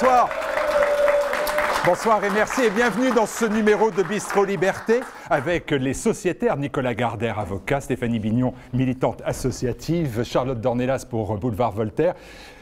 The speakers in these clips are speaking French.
bonsoir. Bonsoir et merci et bienvenue dans ce numéro de Bistro Liberté avec les sociétaires Nicolas Gardère, avocat, Stéphanie Bignon, militante associative, Charlotte Dornelas pour Boulevard Voltaire,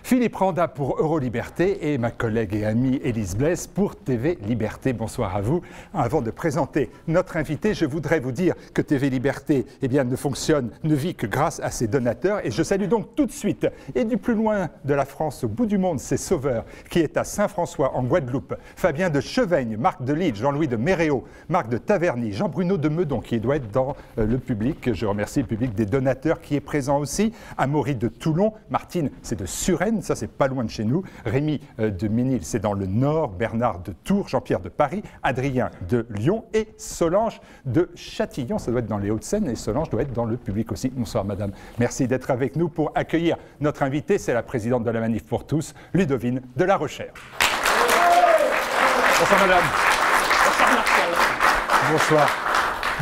Philippe Randa pour Euroliberté et ma collègue et amie Élise Blaise pour TV Liberté. Bonsoir à vous. Avant de présenter notre invité, je voudrais vous dire que TV Liberté ne vit que grâce à ses donateurs. Et je salue donc tout de suite, et du plus loin de la France, au bout du monde, ses sauveurs, qui est à Saint-François en Guadeloupe, Fabien de Cheveigne, Marc de Lille, Jean-Louis de Méréo, Marc de Taverny, Jean-Bruno de Meudon, qui doit être dans le public. Je remercie le public des donateurs qui est présent aussi. Amaury de Toulon, Martine, c'est de Suresnes. Ça, c'est pas loin de chez nous. Rémi de Ménil, c'est dans le Nord. Bernard de Tours, Jean-Pierre de Paris, Adrien de Lyon et Solange de Châtillon. Ça doit être dans les Hauts-de-Seine et Solange doit être dans le public aussi. Bonsoir, madame. Merci d'être avec nous pour accueillir notre invitée. C'est la présidente de la Manif pour tous, Ludovine de la Rochère. Bonsoir, madame. Bonsoir, Marcel. Bonsoir.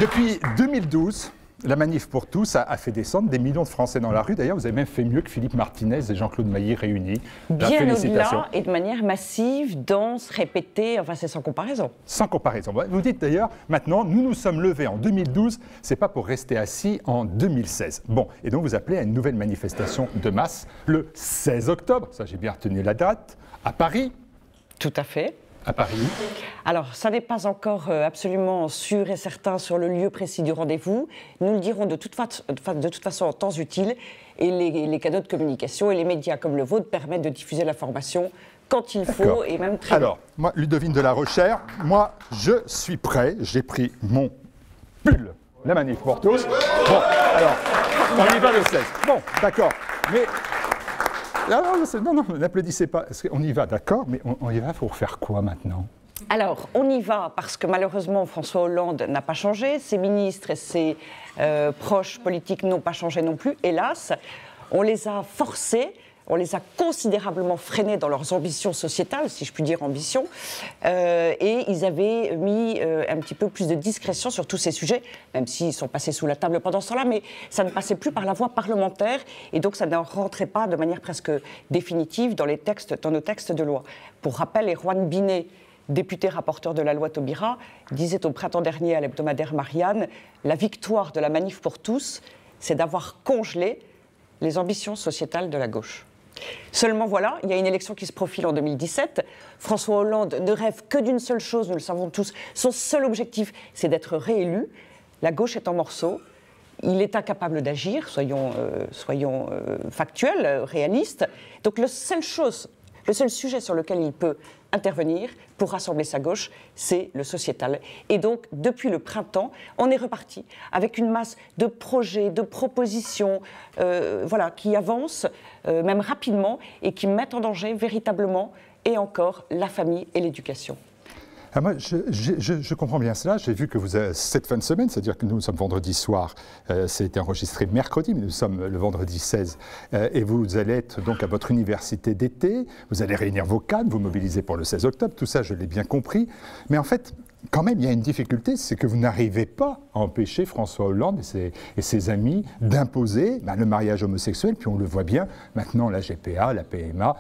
Depuis 2012, la Manif pour tous a fait descendre des millions de Français dans la rue. D'ailleurs, vous avez même fait mieux que Philippe Martinez et Jean-Claude Maillet réunis. Bien au-delà et de manière massive, dense, répétée, enfin c'est sans comparaison. Sans comparaison. Vous dites d'ailleurs, maintenant, nous nous sommes levés en 2012, c'est pas pour rester assis en 2016. Bon, et donc vous appelez à une nouvelle manifestation de masse le 16 octobre, ça j'ai bien retenu la date, à Paris. Tout à fait. À Paris. Alors, ça n'est pas encore absolument sûr et certain sur le lieu précis du rendez-vous. Nous le dirons de toute façon en temps utile. Et les canaux de communication et les médias comme le vôtre permettent de diffuser l'information quand il faut et même très Alors, moi, Ludovine de la Rochère, moi, je suis prêt. J'ai pris mon pull, la Manif pour tous. Bon, alors, on y va le 16. Bon, d'accord. Mais... Non, n'applaudissez pas. On y va, d'accord, mais on y va pour faire quoi maintenant? Alors, on y va parce que malheureusement, François Hollande n'a pas changé. Ses ministres et ses proches politiques n'ont pas changé non plus, hélas. On les a forcés, on les a considérablement freinés dans leurs ambitions sociétales, si je puis dire ambitions, et ils avaient mis un petit peu plus de discrétion sur tous ces sujets, même s'ils sont passés sous la table pendant ce temps-là, mais ça ne passait plus par la voie parlementaire, et donc ça ne rentrait pas de manière presque définitive dans nos textes de loi. Pour rappel, Erwan Binet, député rapporteur de la loi Taubira, disait au printemps dernier à l'hebdomadaire Marianne, la victoire de la Manif pour tous, c'est d'avoir congelé les ambitions sociétales de la gauche. Seulement voilà, il y a une élection qui se profile en 2017. François Hollande ne rêve que d'une seule chose, nous le savons tous. Son seul objectif, c'est d'être réélu. La gauche est en morceaux. Il est incapable d'agir, soyons factuels, réalistes. Donc le seul sujet sur lequel il peut intervenir pour rassembler sa gauche, c'est le sociétal. Et donc, depuis le printemps, on est reparti avec une masse de projets, de propositions, qui avancent, même rapidement, et qui mettent en danger véritablement, et encore, la famille et l'éducation. Ah, moi, je comprends bien cela. J'ai vu que vous avez cette fin de semaine, c'est-à-dire que nous sommes vendredi soir, c'est enregistré mercredi, mais nous sommes le vendredi 16, et vous allez être donc à votre université d'été, vous allez réunir vos cadres, vous mobiliser pour le 16 octobre, tout ça je l'ai bien compris, mais en fait, quand même, il y a une difficulté, c'est que vous n'arrivez pas à empêcher François Hollande et ses amis d'imposer le mariage homosexuel, puis on le voit bien, maintenant la GPA, la PMA,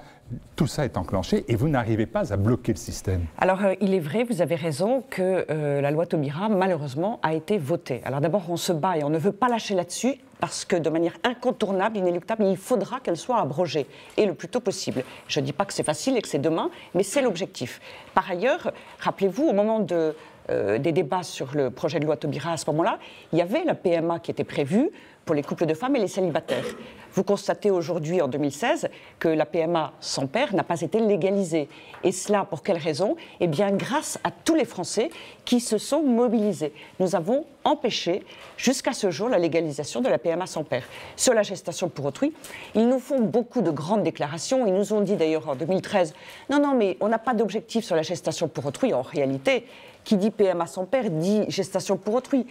tout ça est enclenché et vous n'arrivez pas à bloquer le système. Alors, il est vrai, vous avez raison, que la loi Taubira, malheureusement, a été votée. Alors d'abord, on se bat et on ne veut pas lâcher là-dessus parce que de manière incontournable, inéluctable, il faudra qu'elle soit abrogée et le plus tôt possible. Je ne dis pas que c'est facile et que c'est demain, mais c'est l'objectif. Par ailleurs, rappelez-vous, au moment des débats sur le projet de loi Taubira, à ce moment-là, il y avait la PMA qui était prévue pour les couples de femmes et les célibataires. Vous constatez aujourd'hui, en 2016, que la PMA sans père n'a pas été légalisée. Et cela, pour quelle raison? Eh bien, grâce à tous les Français qui se sont mobilisés. Nous avons empêché, jusqu'à ce jour, la légalisation de la PMA sans père. Sur la gestation pour autrui, ils nous font beaucoup de grandes déclarations. Ils nous ont dit d'ailleurs en 2013, non, mais on n'a pas d'objectif sur la gestation pour autrui. En réalité, qui dit PMA sans père dit gestation pour autrui.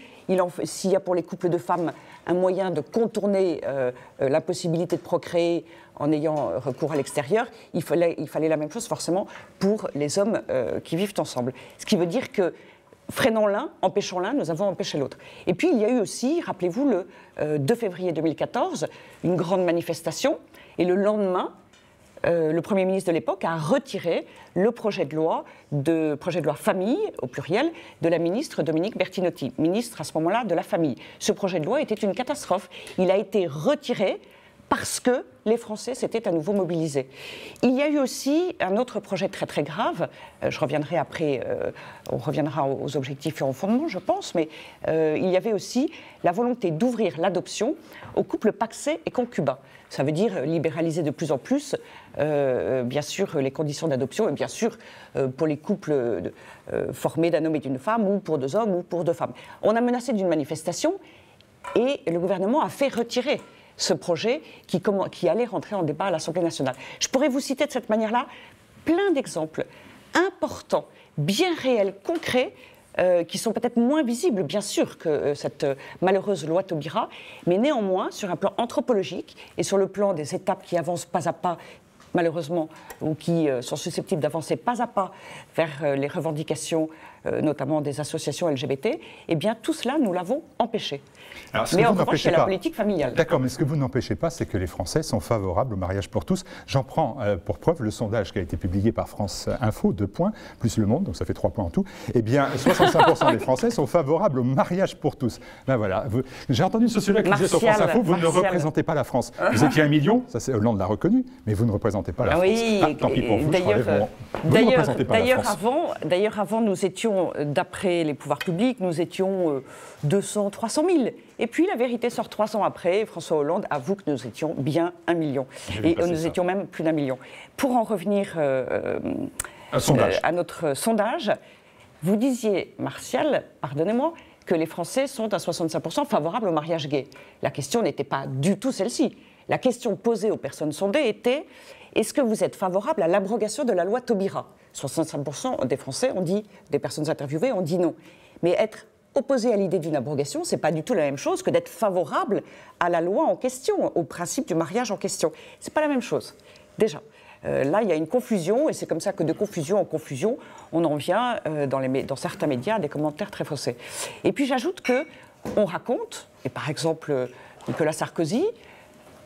S'il y a pour les couples de femmes un moyen de contourner la possibilité de procréer en ayant recours à l'extérieur, il fallait la même chose forcément pour les hommes qui vivent ensemble. Ce qui veut dire que freinant l'un, empêchant l'un, nous avons empêché l'autre. Et puis il y a eu aussi, rappelez-vous, le 2 février 2014, une grande manifestation, et le lendemain, le Premier ministre de l'époque a retiré le projet de loi famille, au pluriel, de la ministre Dominique Bertinotti, ministre à ce moment-là de la famille. Ce projet de loi était une catastrophe. Il a été retiré parce que les Français s'étaient à nouveau mobilisés. Il y a eu aussi un autre projet très très grave, je reviendrai après, on reviendra aux objectifs et aux fondements je pense, mais il y avait aussi la volonté d'ouvrir l'adoption aux couples pacsés et concubins. Ça veut dire libéraliser de plus en plus, bien sûr, les conditions d'adoption, et bien sûr, pour les couples formés d'un homme et d'une femme, ou pour 2 hommes, ou pour 2 femmes. On a menacé d'une manifestation, et le gouvernement a fait retirer ce projet qui allait rentrer en débat à l'Assemblée nationale. Je pourrais vous citer de cette manière-là plein d'exemples importants, bien réels, concrets, qui sont peut-être moins visibles, bien sûr, que cette malheureuse loi Taubira, mais néanmoins, sur un plan anthropologique et sur le plan des étapes qui avancent pas à pas, malheureusement, ou qui sont susceptibles d'avancer pas à pas vers les revendications, notamment des associations LGBT, eh bien, tout cela, nous l'avons empêché. Alors, mais en revanche, c'est la politique familiale. D'accord, mais ce que vous n'empêchez pas, c'est que les Français sont favorables au mariage pour tous. J'en prends pour preuve le sondage qui a été publié par France Info, 2 points, plus Le Monde, donc ça fait 3 points en tout. Eh bien, 65% des Français sont favorables au mariage pour tous. Ben voilà. J'ai entendu ce sociologue qui disait sur France Info, vous ne représentez pas la France. Vous étiez 1 million, ça c'est Hollande l'a reconnu, mais vous ne représentez pas la France. Oui, tant pis pour vous, je relève mon... Vous ne représentez pas la France. D'ailleurs, avant, nous étions, d'après les pouvoirs publics, nous étions 200, 300 000. Et puis la vérité sort 3 ans après, François Hollande avoue que nous étions bien 1 million. Et nous étions même plus d'1 million. Pour en revenir à notre sondage, vous disiez, Martial, pardonnez-moi, que les Français sont à 65% favorables au mariage gay. La question n'était pas du tout celle-ci. La question posée aux personnes sondées était: est-ce que vous êtes favorable à l'abrogation de la loi Taubira? 65% des Français ont dit, des personnes interviewées ont dit non. Mais être opposé à l'idée d'une abrogation, ce n'est pas du tout la même chose que d'être favorable à la loi en question, au principe du mariage en question. Ce n'est pas la même chose, déjà. Là, il y a une confusion, et c'est comme ça que de confusion en confusion, on en vient, dans certains médias, à des commentaires très faussés. Et puis j'ajoute qu'on raconte, et par exemple Nicolas Sarkozy,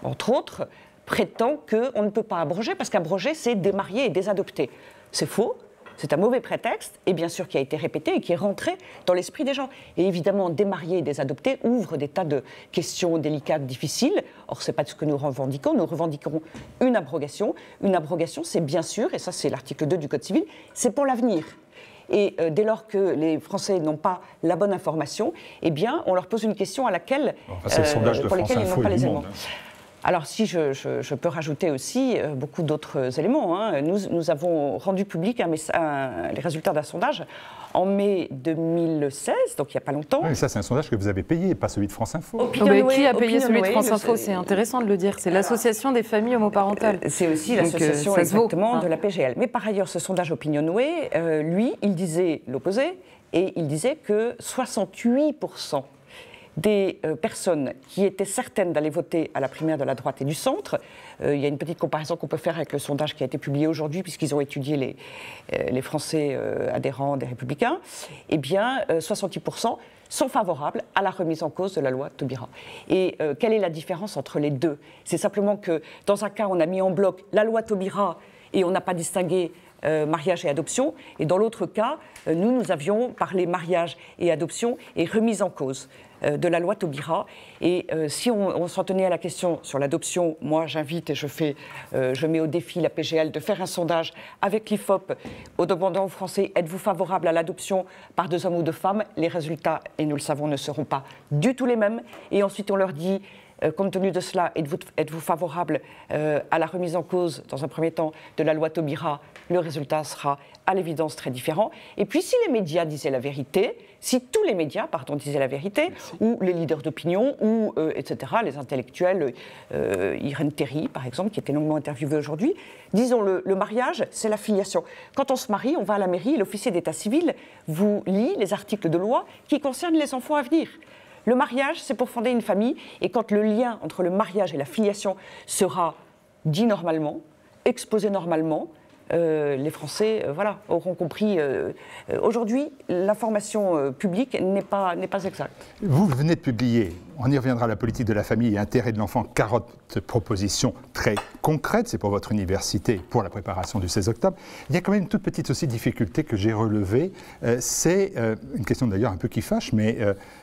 entre autres, prétend qu'on ne peut pas abroger, parce qu'abroger, c'est démarier et désadopter. C'est faux. C'est un mauvais prétexte, et bien sûr qui a été répété et qui est rentré dans l'esprit des gens. Et évidemment, démarier et désadopter ouvre des tas de questions délicates, difficiles. Or, ce n'est pas ce que nous revendiquons. Nous revendiquons une abrogation. Une abrogation, c'est bien sûr, et ça c'est l'article 2 du Code civil, c'est pour l'avenir. Et dès lors que les Français n'ont pas la bonne information, eh bien, on leur pose une question à laquelle, pour laquelle ils n'ont pas les éléments. Alors si je peux rajouter aussi beaucoup d'autres éléments. Hein. Nous avons rendu public les résultats d'un sondage en mai 2016, donc il n'y a pas longtemps. Oui, ça c'est un sondage que vous avez payé, pas celui de France Info. Qui a payé celui de France Info? C'est intéressant de le dire. C'est l'Association des familles homoparentales. C'est aussi l'association exactement de la PGL. Mais par ailleurs, ce sondage Opinionway, lui, il disait l'opposé, et il disait que 68% des personnes qui étaient certaines d'aller voter à la primaire de la droite et du centre. Il y a une petite comparaison qu'on peut faire avec le sondage qui a été publié aujourd'hui, puisqu'ils ont étudié les Français adhérents des Républicains. Eh bien, 68% sont favorables à la remise en cause de la loi Taubira. Et quelle est la différence entre les deux? C'est simplement que dans un cas, on a mis en bloc la loi Taubira et on n'a pas distingué mariage et adoption. Et dans l'autre cas, nous avions parlé mariage et adoption et remise en cause de la loi Taubira. Et si on s'en tenait à la question sur l'adoption, moi j'invite et je mets au défi la PGL de faire un sondage avec l'IFOP en demandant aux Français: êtes-vous favorable à l'adoption par 2 hommes ou 2 femmes? Les résultats, et nous le savons, ne seront pas du tout les mêmes. Et ensuite on leur dit: compte tenu de cela, êtes-vous favorable à la remise en cause, dans un premier temps, de la loi Taubira? Le résultat sera à l'évidence très différent. Et puis si les médias disaient la vérité, si tous les médias, disaient la vérité, ou les leaders d'opinion, ou etc., les intellectuels, Irène Théry, par exemple, qui était longuement interviewée aujourd'hui, disons-le, le mariage, c'est la filiation. Quand on se marie, on va à la mairie, l'officier d'état civil vous lit les articles de loi qui concernent les enfants à venir. Le mariage, c'est pour fonder une famille, et quand le lien entre le mariage et la filiation sera dit normalement, exposé normalement, les Français voilà, auront compris. Aujourd'hui, l'information publique n'est pas exacte. Vous venez de publier, on y reviendra, la politique de la famille et intérêt de l'enfant, 40 propositions très concrètes, c'est pour votre université, pour la préparation du 16 octobre. Il y a quand même une toute petite aussi difficulté que j'ai relevée, c'est une question d'ailleurs un peu qui fâche, mais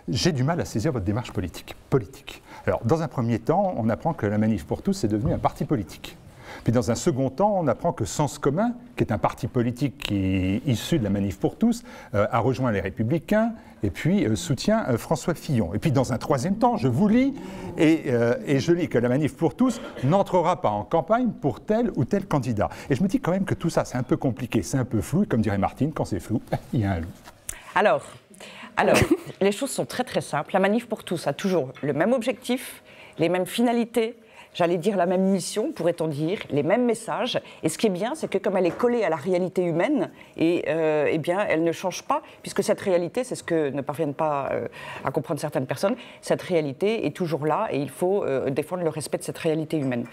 j'ai du mal à saisir votre démarche politique. Alors, dans un premier temps, on apprend que la Manif pour tous est devenu un parti politique. Puis dans un second temps, on apprend que Sens commun, qui est un parti politique qui est issu de la Manif pour tous, a rejoint les Républicains et puis soutient François Fillon. Et puis dans un troisième temps, je vous lis, et je lis que la Manif pour tous n'entrera pas en campagne pour tel ou tel candidat. Et je me dis quand même que tout ça, c'est un peu compliqué, c'est un peu flou, et comme dirait Martine, quand c'est flou, il y a un loup. Alors, les choses sont très très simples. La Manif pour tous a toujours le même objectif, les mêmes finalités, j'allais dire la même mission, pourrait-on dire, les mêmes messages. Et ce qui est bien, c'est que comme elle est collée à la réalité humaine, eh bien, elle ne change pas, puisque cette réalité, c'est ce que ne parviennent pas à comprendre certaines personnes, cette réalité est toujours là et il faut défendre le respect de cette réalité humaine.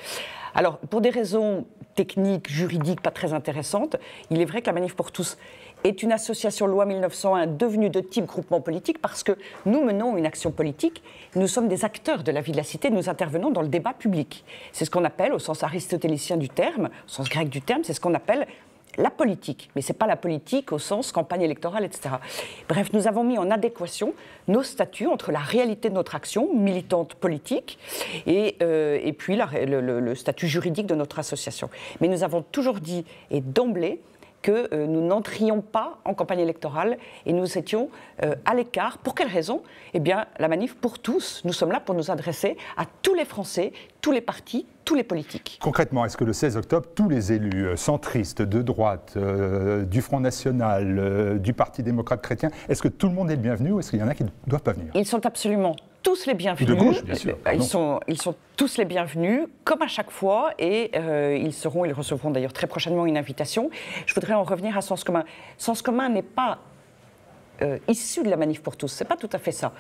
Alors, pour des raisons techniques, juridiques, pas très intéressantes, il est vrai que la Manif pour tous est une association loi 1901 devenue de type groupement politique parce que nous menons une action politique, nous sommes des acteurs de la vie de la cité, nous intervenons dans le débat public. C'est ce qu'on appelle, au sens aristotélicien du terme, au sens grec du terme, c'est ce qu'on appelle la politique. Mais ce n'est pas la politique au sens campagne électorale, etc. Bref, nous avons mis en adéquation nos statuts entre la réalité de notre action militante politique et puis le statut juridique de notre association. Mais nous avons toujours dit, et d'emblée, que nous n'entrions pas en campagne électorale et nous étions à l'écart. Pour quelle raison ? Eh bien, la Manif pour tous, nous sommes là pour nous adresser à tous les Français, tous les partis, tous les politiques. Concrètement, est-ce que le 16 octobre, tous les élus centristes, de droite, du Front National, du Parti démocrate chrétien, est-ce que tout le monde est le bienvenu ou est-ce qu'il y en a qui ne doivent pas venir ? Ils sont absolument tous les bienvenus. De gauche, bien sûr. Ils sont tous les bienvenus, comme à chaque fois, et ils recevront d'ailleurs très prochainement une invitation. Je voudrais en revenir à Sens commun. Sens commun n'est pas issu de la Manif pour tous, c'est pas tout à fait ça.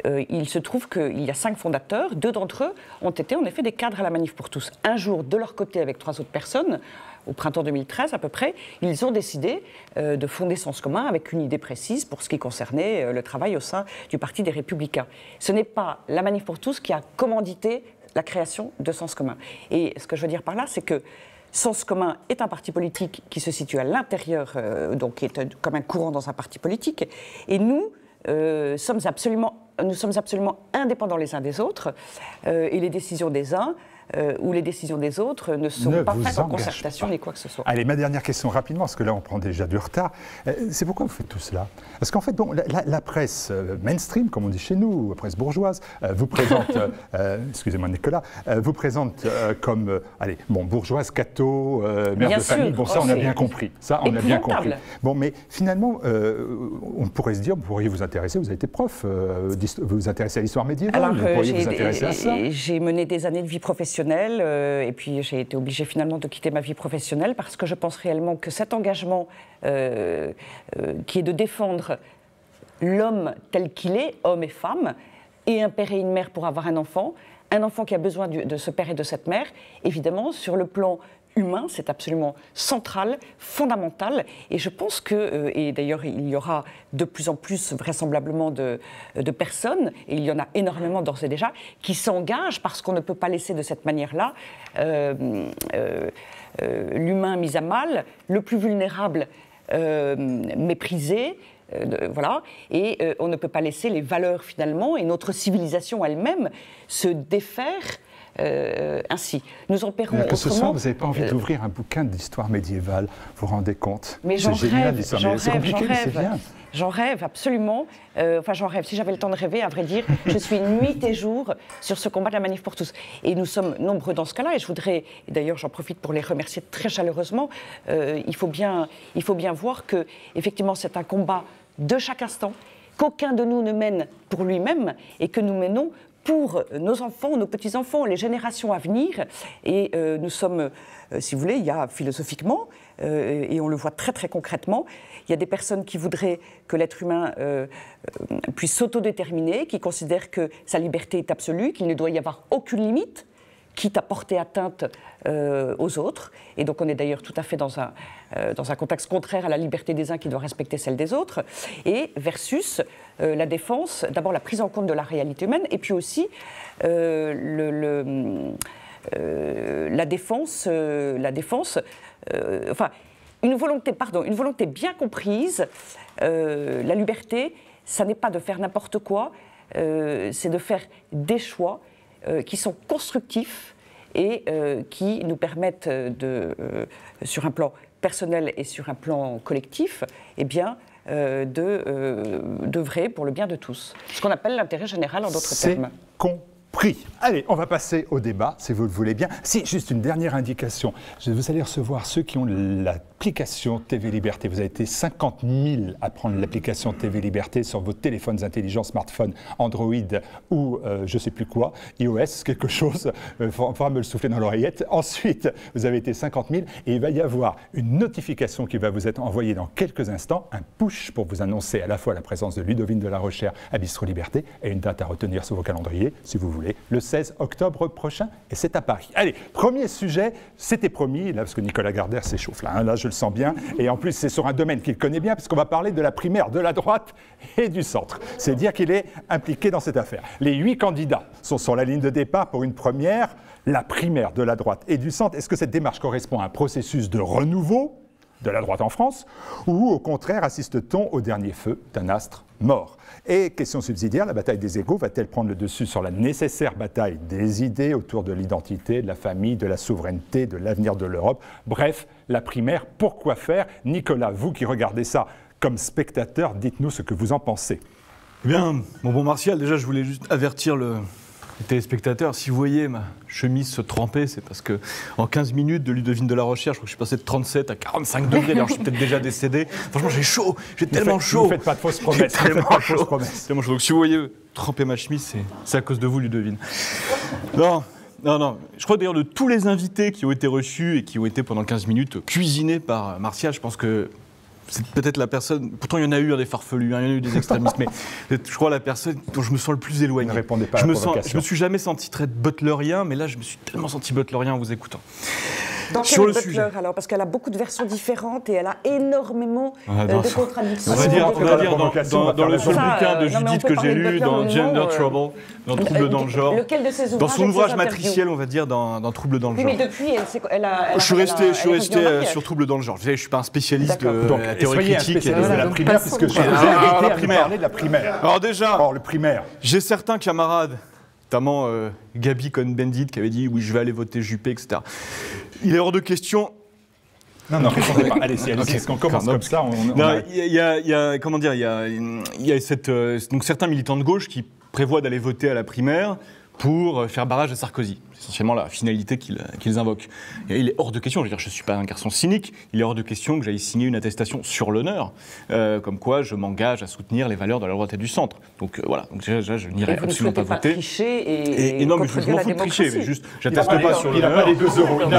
Il se trouve qu'il y a 5 fondateurs, 2 d'entre eux ont été en effet des cadres à la Manif pour tous. Un jour, de leur côté, avec 3 autres personnes, au printemps 2013 à peu près, ils ont décidé de fonder Sens commun avec une idée précise pour ce qui concernait le travail au sein du Parti des Républicains. Ce n'est pas la Manif pour tous qui a commandité la création de Sens commun. Et ce que je veux dire par là, c'est que Sens commun est un parti politique qui se situe à l'intérieur, donc qui est comme un courant dans un parti politique, et nous sommes absolument indépendants les uns des autres, et les décisions des uns ou les décisions des autres ne sont pas faites en concertation ni quoi que ce soit. Allez, ma dernière question rapidement, parce que là on prend déjà du retard. C'est pourquoi vous faites tout cela ? Parce qu'en fait, bon, la presse mainstream, comme on dit chez nous, la presse bourgeoise, vous présente, excusez-moi Nicolas, vous présente comme, bourgeoise, catho, mère de famille, bon ça on a bien compris. Ça on a bien compris. Bon, mais finalement, on pourrait se dire, vous pourriez vous intéresser, vous avez été prof, vous vous intéressez à l'histoire médiévale, alors, vous pourriez vous intéresser à ça. J'ai mené des années de vie professionnelle et puis j'ai été obligée finalement de quitter ma vie professionnelle parce que je pense réellement que cet engagement qui est de défendre l'homme tel qu'il est, homme et femme, et un père et une mère pour avoir un enfant qui a besoin de ce père et de cette mère, évidemment sur le plan humain, c'est absolument central, fondamental, et je pense que, et d'ailleurs il y aura de plus en plus vraisemblablement de personnes, et il y en a énormément d'ores et déjà, qui s'engagent parce qu'on ne peut pas laisser de cette manière-là l'humain mis à mal, le plus vulnérable méprisé, voilà, et on ne peut pas laisser les valeurs finalement, et notre civilisation elle-même se défaire ainsi. Nous opérons autrement. Ce soir, vous n'avez pas envie d'ouvrir un bouquin d'histoire médiévale, vous vous rendez compte? Mais j'en rêve, c'est compliqué, mais c'est bien. J'en rêve, absolument. Enfin, j'en rêve. Si j'avais le temps de rêver, à vrai dire, je suis nuit et jour sur ce combat de la Manif pour tous. Et nous sommes nombreux dans ce cas-là. Et je voudrais, d'ailleurs, j'en profite pour les remercier très chaleureusement. Il faut bien voir que, effectivement, c'est un combat de chaque instant, qu'aucun de nous ne mène pour lui-même et que nous menons pour nos enfants, nos petits-enfants, les générations à venir. Et nous sommes, si vous voulez, il y a philosophiquement, et on le voit très très concrètement, il y a des personnes qui voudraient que l'être humain puisse s'autodéterminer, qui considèrent que sa liberté est absolue, qu'il ne doit y avoir aucune limite, quitte à porter atteinte aux autres. Et donc on est d'ailleurs tout à fait dans un contexte contraire à la liberté des uns qui doit respecter celle des autres, et versus la défense, d'abord la prise en compte de la réalité humaine, et puis aussi la défense, enfin, une volonté bien comprise. La liberté, ça n'est pas de faire n'importe quoi, c'est de faire des choix qui sont constructifs et qui nous permettent, sur un plan personnel et sur un plan collectif, eh bien, d'œuvrer pour le bien de tous. Ce qu'on appelle l'intérêt général en d'autres termes. Compris. Allez, on va passer au débat, si vous le voulez bien. Si, juste une dernière indication. Vous allez recevoir ceux qui ont l'application TV Liberté. Vous avez été 50 000 à prendre l'application TV Liberté sur vos téléphones intelligents, smartphones, Android ou je ne sais plus quoi, iOS, quelque chose. Il faudra me le souffler dans l'oreillette. Ensuite, vous avez été 50 000 et il va y avoir une notification qui va vous être envoyée dans quelques instants, un push pour vous annoncer à la fois la présence de Ludovine de la Rochère à Bistro Liberté et une date à retenir sur vos calendriers, si vous voulez, le 16 octobre prochain, et c'est à Paris. Allez, premier sujet, c'était promis, là, parce que Nicolas Gardère s'échauffe, là, je le sens bien, et en plus, c'est sur un domaine qu'il connaît bien, parce qu'on va parler de la primaire de la droite et du centre. C'est dire qu'il est impliqué dans cette affaire. Les 8 candidats sont sur la ligne de départ pour une première, la primaire de la droite et du centre. Est-ce que cette démarche correspond à un processus de renouveau de la droite en France, ou au contraire assiste-t-on au dernier feu d'un astre mort? Et question subsidiaire, la bataille des égos va-t-elle prendre le dessus sur la nécessaire bataille des idées autour de l'identité, de la famille, de la souveraineté, de l'avenir de l'Europe? Bref, la primaire, pourquoi faire? Nicolas, vous qui regardez ça comme spectateur, dites-nous ce que vous en pensez. Eh bien, mon bon Martial, déjà je voulais juste avertir les téléspectateurs, si vous voyez ma chemise se tremper, c'est parce que en 15 minutes de Ludovine de la Rochère, je crois que je suis passé de 37 à 45 degrés, alors je suis peut-être déjà décédé. Franchement, j'ai chaud, j'ai tellement chaud. Ne faites pas de fausses promesses. Tellement chaud. Donc si vous voyez tremper ma chemise, c'est à cause de vous, Ludovine. Non. Je crois d'ailleurs de tous les invités qui ont été reçus et qui ont été pendant 15 minutes cuisinés par Martial, je pense que c'est peut-être la personne, pourtant il y en a eu des farfelus, il y en a eu des extrémistes, mais je crois la personne dont je me sens le plus éloigné. Ne répondez pas à la provocation. Je me suis jamais senti très butlerien, mais là je me suis tellement senti butlerien en vous écoutant. Dans quel Butler alors? Parce qu'elle a beaucoup de versions différentes et elle a énormément de contradictions. On va dire dans le seul bouquin de Judith que j'ai lu, dans Gender Trouble, dans Trouble dans le genre, lequel de ses ouvrages, dans son ouvrage matriciel, on va dire, dans Trouble dans le genre. Oui, mais depuis, elle a je suis resté sur Trouble dans le genre. Je ne suis pas un spécialiste de la théorie critique. De la primaire, puisque je vous ai invité à nous parler de la primaire. Alors déjà, le primaire. J'ai certains camarades, notamment Gabi Cohn-Bendit, qui avait dit « oui, je vais aller voter Juppé », etc. Il est hors de question... Non, répondez pas. Allez, est-ce qu'on commence comme ça? Il y a certains militants de gauche qui prévoient d'aller voter à la primaire pour faire barrage à Sarkozy. C'est essentiellement la finalité qu'ils invoquent. Et il est hors de question, je veux dire, je ne suis pas un garçon cynique, il est hors de question que j'aille signer une attestation sur l'honneur, comme quoi je m'engage à soutenir les valeurs de la droite et du centre. Donc voilà, donc déjà je n'irai absolument pas voter. Et non, mais je m'en fous de tricher, mais juste, j'atteste pas sur l'honneur.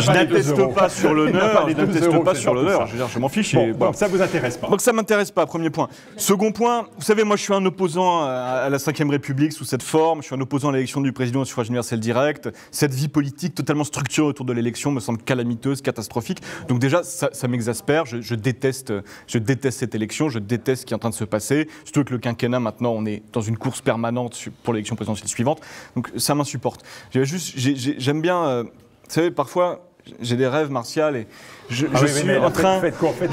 Je n'atteste pas sur l'honneur, je veux dire, je m'en fiche. Donc ça vous intéresse pas. Donc ça m'intéresse pas, premier point. Second point, vous savez, moi je suis un opposant à la Ve République sous cette forme, je suis un opposant à l'élection du président au suffrage universel direct. Cette vie politique totalement structurée autour de l'élection me semble calamiteuse, catastrophique. Donc déjà, ça m'exaspère. Je déteste cette élection. Je déteste ce qui est en train de se passer. Surtout que le quinquennat, maintenant, on est dans une course permanente pour l'élection présidentielle suivante. Donc ça m'insupporte. J'aime bien... vous savez, parfois... J'ai des rêves, Martial, et je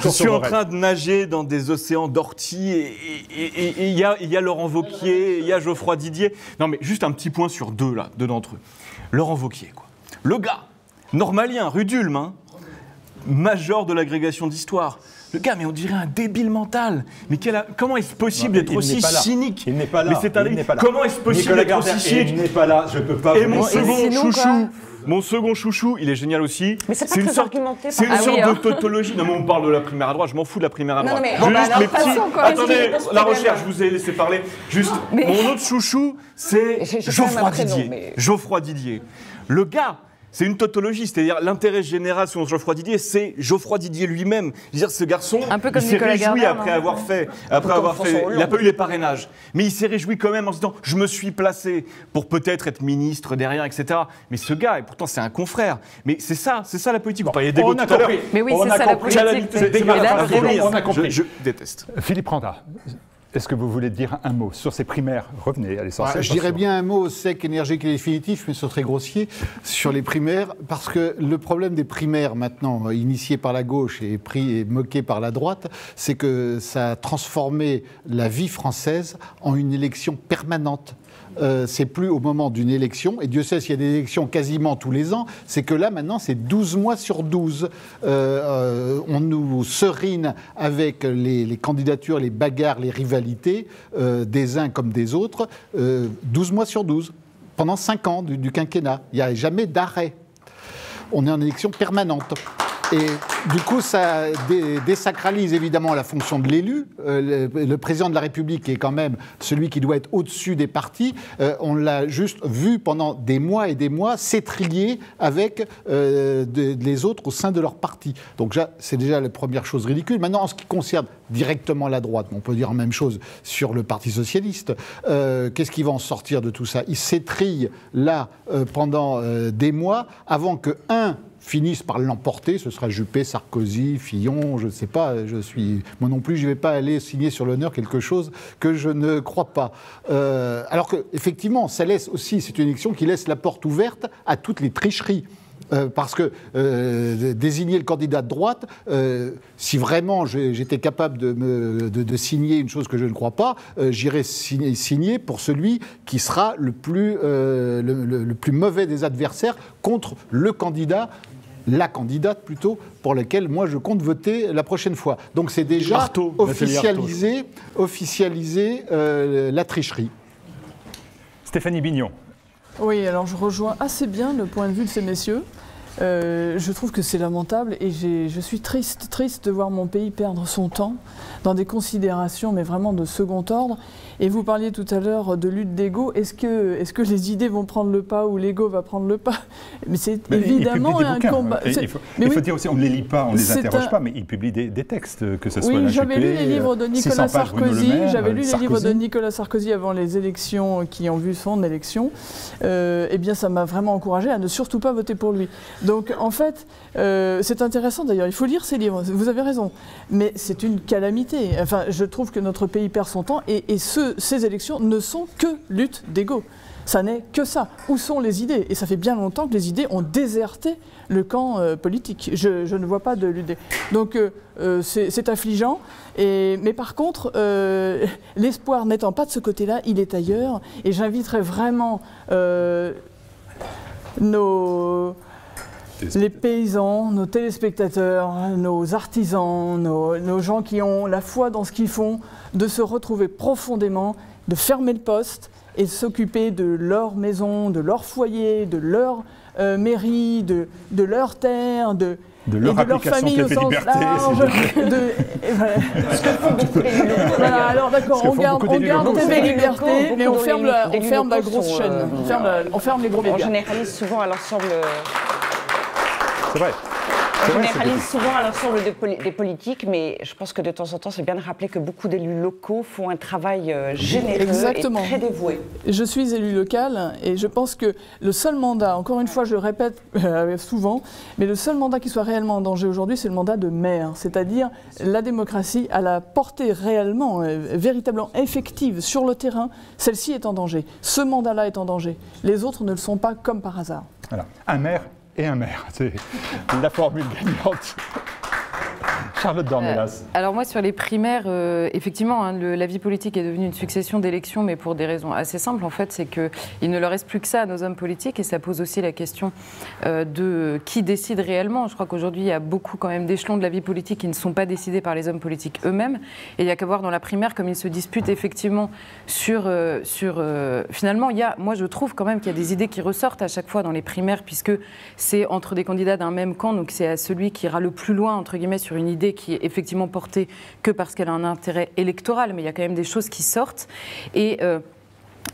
suis en train de nager dans des océans d'orties, et il y a Laurent Wauquiez, il y a Geoffroy Didier. Non, mais juste un petit point sur deux d'entre eux. Laurent Wauquiez, quoi. Le gars, normalien, rue d'Ulm, major de l'agrégation d'histoire. Le gars, mais on dirait un débile mental. Mais comment est-ce possible d'être aussi cynique? Il n'est pas là. Comment est-ce possible d'être aussi cynique? Il n'est pas là, je ne peux pas... Et mon second chouchou, il est génial aussi. Mais c'est pas très argumenté. C'est une sorte de tautologie. Non, mais on parle de la primaire à droite, je m'en fous de la primaire à droite. Attendez, la recherche, je vous ai laissé parler. Juste, mon autre chouchou, c'est Geoffroy Didier. Geoffroy Didier. Le gars, C'est une tautologie, c'est-à-dire l'intérêt général selon Geoffroy Didier, c'est Geoffroy Didier lui-même. Je veux dire, ce garçon, il s'est réjoui après avoir fait, il n'a pas eu les parrainages, mais il s'est réjoui quand même en se disant, je me suis placé pour peut-être être ministre derrière, etc. Mais ce gars, et pourtant c'est un confrère, mais c'est ça la politique. Vous parliez d'égo tout à l'heure. Mais oui, c'est ça la politique. On a compris. Je déteste. Philippe Randa. Est-ce que vous voulez dire un mot sur ces primaires? Revenez à l'essentiel. Je dirais bien un mot sec, énergique et définitif, mais ce serait grossier, sur les primaires, parce que le problème des primaires maintenant, initiées par la gauche et pris et moquées par la droite, c'est que ça a transformé la vie française en une élection permanente. C'est plus au moment d'une élection, et Dieu sait s'il y a des élections quasiment tous les ans, c'est que là maintenant c'est 12 mois sur 12. On nous serine avec les candidatures, les bagarres, les rivalités des uns comme des autres, 12 mois sur 12, pendant 5 ans du quinquennat. Il n'y a jamais d'arrêt. On est en élection permanente. Et du coup, ça désacralise évidemment la fonction de l'élu. Le président de la République est quand même celui qui doit être au-dessus des partis. On l'a juste vu pendant des mois et des mois s'étriller avec les autres au sein de leur parti. Donc c'est déjà la première chose ridicule. Maintenant, en ce qui concerne directement la droite, on peut dire la même chose sur le Parti socialiste, qu'est-ce qui va en sortir de tout ça? Il s'étrille là pendant des mois avant que finissent par l'emporter, ce sera Juppé, Sarkozy, Fillon, je ne sais pas, moi non plus, je ne vais pas aller signer sur l'honneur quelque chose que je ne crois pas. Alors qu'effectivement, ça laisse aussi, c'est une élection qui laisse la porte ouverte à toutes les tricheries. Parce que désigner le candidat de droite, si vraiment j'étais capable de signer une chose que je ne crois pas, j'irais signer pour celui qui sera le plus mauvais des adversaires contre le candidat, la candidate plutôt, pour laquelle moi je compte voter la prochaine fois. Donc c'est déjà officialiser la tricherie. Stéphanie Bignon. Oui, alors je rejoins assez bien le point de vue de ces messieurs. Je trouve que c'est lamentable et je suis triste de voir mon pays perdre son temps dans des considérations, mais vraiment de second ordre. Et vous parliez tout à l'heure de lutte d'ego. Est-ce que les idées vont prendre le pas ou l'ego va prendre le pas? Mais c'est évidemment un combat. Il faut dire aussi, on ne les lit pas, on ne les interroge pas, mais ils publient des textes, que ce soit la j'avais lu les livres de Nicolas Sarkozy. J'avais lu les livres de Nicolas Sarkozy avant les élections qui ont vu son élection. Eh bien, ça m'a vraiment encouragé à ne surtout pas voter pour lui. Donc, en fait, c'est intéressant d'ailleurs. Il faut lire ces livres. Vous avez raison. Mais c'est une calamité. Enfin, je trouve que notre pays perd son temps et ces élections ne sont que lutte d'ego. Ça n'est que ça. Où sont les idées? Et ça fait bien longtemps que les idées ont déserté le camp politique. Je ne vois pas de lutte. Donc c'est affligeant. Mais par contre, l'espoir n'étant pas de ce côté-là, il est ailleurs. Et j'inviterais vraiment les paysans, nos téléspectateurs, nos artisans, nos gens qui ont la foi dans ce qu'ils font, de se retrouver profondément, de fermer le poste et de s'occuper de leur maison, de leur foyer, de leur mairie, de leur terre, de leur famille au sens large. Voilà, alors d'accord, on garde TV Liberté, mais on ferme la grosse chaîne, on ferme les gros médias. On généralise souvent à l'ensemble. C'est vrai. On généralise souvent à l'ensemble des politiques, mais je pense que de temps en temps, c'est bien de rappeler que beaucoup d'élus locaux font un travail généreux et très dévoué. Je suis élu local et je pense que le seul mandat, encore une fois je le répète souvent, mais le seul mandat qui soit réellement en danger aujourd'hui, c'est le mandat de maire, c'est-à-dire la démocratie à la portée réellement, véritablement effective sur le terrain, celle-ci est en danger. Ce mandat-là est en danger. Les autres ne le sont pas comme par hasard. Voilà. Un maire et un maire. C'est la formule gagnante. Charlotte Dornelas. Alors moi, sur les primaires, effectivement, hein, la vie politique est devenue une succession d'élections, mais pour des raisons assez simples, en fait, c'est qu'il ne leur reste plus que ça à nos hommes politiques, et ça pose aussi la question de qui décide réellement. Je crois qu'aujourd'hui, il y a beaucoup quand même d'échelons de la vie politique qui ne sont pas décidés par les hommes politiques eux-mêmes, et il n'y a qu'à voir dans la primaire comme ils se disputent effectivement finalement, moi je trouve quand même qu'il y a des idées qui ressortent à chaque fois dans les primaires, puisque c'est entre des candidats d'un même camp, donc c'est à celui qui ira le plus loin, entre guillemets, sur une idée qui est effectivement portée que parce qu'elle a un intérêt électoral, mais il y a quand même des choses qui sortent. Et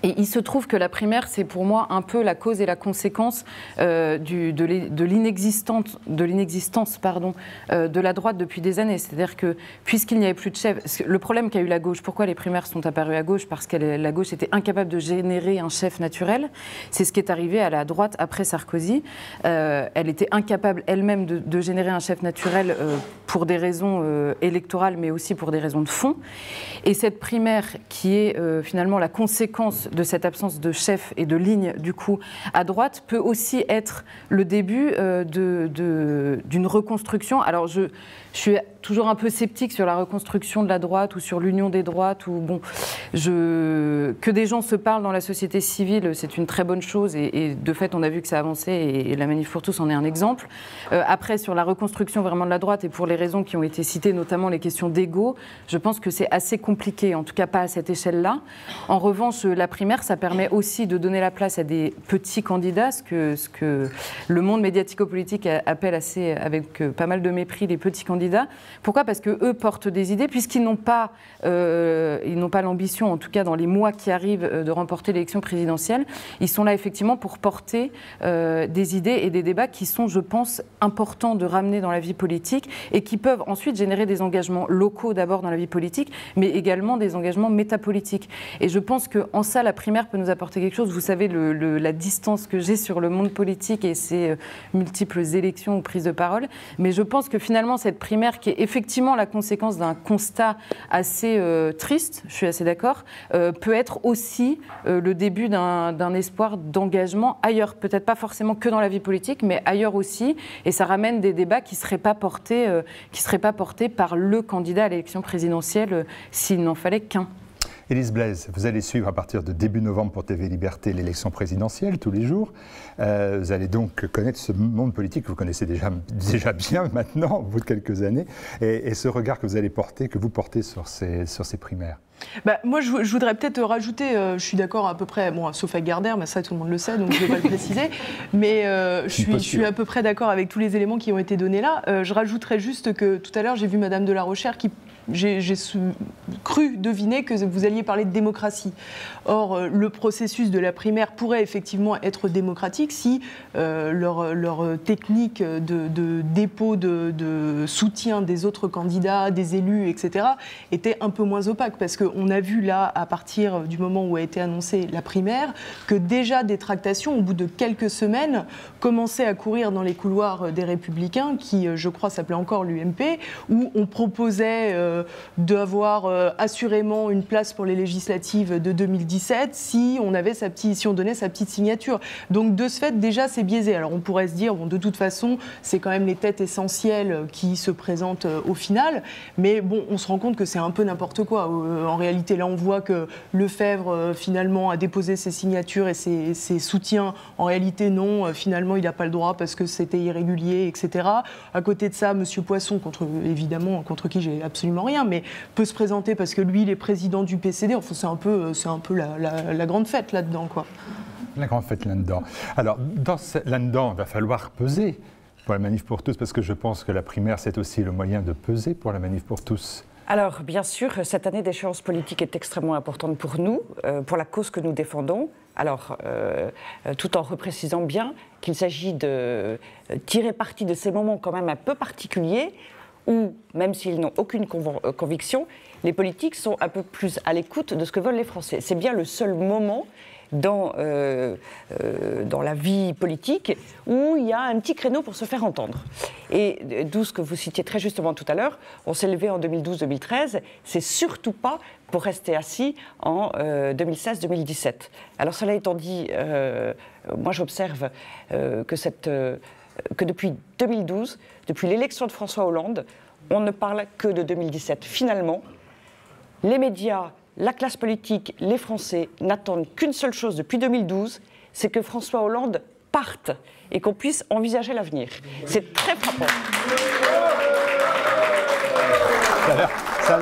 Et il se trouve que la primaire, c'est pour moi un peu la cause et la conséquence de l'inexistence de la droite depuis des années. C'est-à-dire que puisqu'il n'y avait plus de chef, le problème qu'a eu la gauche, pourquoi les primaires sont apparues à gauche? Parce que la gauche était incapable de générer un chef naturel. C'est ce qui est arrivé à la droite après Sarkozy. Elle était incapable elle-même de générer un chef naturel pour des raisons électorales, mais aussi pour des raisons de fond. Et cette primaire qui est finalement la conséquence de cette absence de chef et de ligne, du coup, à droite, peut aussi être le début d'une reconstruction. Alors, je suis toujours un peu sceptique sur la reconstruction de la droite ou sur l'union des droites. Ou, bon, que des gens se parlent dans la société civile, c'est une très bonne chose. Et de fait, on a vu que ça a avancé et la Manif pour tous en est un exemple. Après, sur la reconstruction vraiment de la droite, et pour les raisons qui ont été citées, notamment les questions d'ego, je pense que c'est assez compliqué, en tout cas pas à cette échelle-là. En revanche, la primaire, ça permet aussi de donner la place à des petits candidats, ce que le monde médiatico-politique appelle avec pas mal de mépris les petits candidats. Pourquoi ? Parce qu'eux portent des idées, puisqu'ils n'ont pas l'ambition, en tout cas dans les mois qui arrivent, de remporter l'élection présidentielle. Ils sont là effectivement pour porter des idées et des débats qui sont, je pense, importants de ramener dans la vie politique et qui peuvent ensuite générer des engagements locaux d'abord dans la vie politique, mais également des engagements métapolitiques. Et je pense qu'en ça, la primaire peut nous apporter quelque chose. Vous savez, la distance que j'ai sur le monde politique et ses multiples élections ou prises de parole. Mais je pense que finalement, cette primaire, qui est effectivement la conséquence d'un constat assez triste, je suis assez d'accord, peut être aussi le début d'un espoir d'engagement ailleurs. Peut-être pas forcément que dans la vie politique, mais ailleurs aussi. Et ça ramène des débats qui ne seraient pas portés par le candidat à l'élection présidentielle s'il n'en fallait qu'un. Élise Blaise, vous allez suivre à partir de début novembre pour TV Liberté l'élection présidentielle tous les jours. Vous allez donc connaître ce monde politique que vous connaissez déjà bien maintenant, au bout de quelques années, et ce regard que vous portez sur ces primaires. Moi, je voudrais peut-être rajouter, je suis d'accord à peu près, bon, sauf avec Gardère, mais ça tout le monde le sait, donc je ne vais pas le préciser, mais je suis à peu près d'accord avec tous les éléments qui ont été donnés là. Je rajouterais juste que tout à l'heure, j'ai vu Madame de la Rochère qui... J'ai cru deviner que vous alliez parler de démocratie. Or, le processus de la primaire pourrait effectivement être démocratique si leur technique de dépôt de soutien des autres candidats, des élus, etc., était un peu moins opaque. Parce qu'on a vu là, à partir du moment où a été annoncée la primaire, que déjà des tractations, au bout de quelques semaines, commençaient à courir dans les couloirs des Républicains, qui, je crois, s'appelait encore l'UMP, où on proposait... d'avoir assurément une place pour les législatives de 2017 si on donnait sa petite signature. Donc de ce fait, déjà, c'est biaisé. Alors on pourrait se dire, bon, de toute façon, c'est quand même les têtes essentielles qui se présentent au final, mais bon, on se rend compte que c'est un peu n'importe quoi. En réalité, là, on voit que Lefebvre, finalement, a déposé ses signatures et ses soutiens. En réalité, non, finalement, il n'a pas le droit parce que c'était irrégulier, etc. À côté de ça, M. Poisson, évidemment, contre qui j'ai absolument rien, mais peut se présenter parce que lui, il est président du PCD. Enfin, c'est un peu la grande fête là-dedans, quoi. La grande fête là-dedans. Alors, là-dedans, il va falloir peser pour la Manif pour tous, parce que je pense que la primaire, c'est aussi le moyen de peser pour la Manif pour tous. Alors, bien sûr, cette année d'échéance politique est extrêmement importante pour nous, pour la cause que nous défendons. Alors, tout en reprécisant bien qu'il s'agit de tirer parti de ces moments quand même un peu particuliers, où, même s'ils n'ont aucune conviction, les politiques sont un peu plus à l'écoute de ce que veulent les Français. C'est bien le seul moment dans la vie politique où il y a un petit créneau pour se faire entendre. Et d'où ce que vous citiez très justement tout à l'heure, on s'est levé en 2012-2013, c'est surtout pas pour rester assis en 2016-2017. Alors cela étant dit, moi j'observe que depuis 2012, depuis l'élection de François Hollande, on ne parle que de 2017. Finalement, les médias, la classe politique, les Français n'attendent qu'une seule chose depuis 2012, c'est que François Hollande parte et qu'on puisse envisager l'avenir. C'est très frappant. Ça a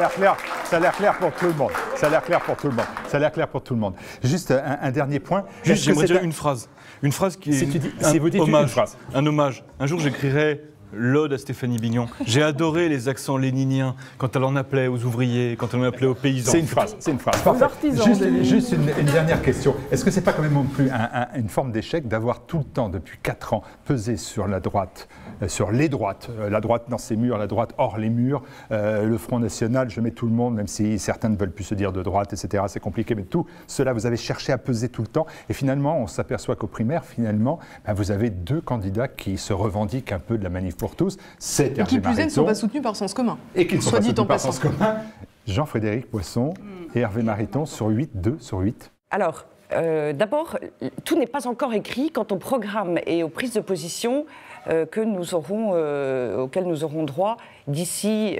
l'air clair pour tout le monde. Ça a l'air clair pour tout le monde. Juste un dernier point. J'aimerais dire une phrase. Une phrase qui est un hommage. Un hommage. Un jour, j'écrirai l'ode à Stéphanie Bignon. J'ai adoré les accents léniniens quand elle en appelait aux ouvriers, quand elle en appelait aux paysans. C'est une phrase, c'est une phrase. Juste une dernière question. Est-ce que c'est pas quand même non plus une forme d'échec d'avoir tout le temps, depuis 4 ans, pesé sur la droite, sur les droites, la droite dans ses murs, la droite hors les murs, le Front National, je mets tout le monde, même si certains ne veulent plus se dire de droite, etc. C'est compliqué, mais tout cela, vous avez cherché à peser tout le temps. Et finalement, on s'aperçoit qu'aux primaires, finalement, vous avez 2 candidats qui se revendiquent un peu de la manif pour tous. Et qui plus est ne sont pas soutenus par Sens commun. Et qui ne sont pas soutenus par Sens commun. Jean-Frédéric Poisson et Hervé Mariton sur 8, 2 sur 8. Alors, d'abord, tout n'est pas encore écrit quant au programme et aux prises de position auxquelles nous aurons droit d'ici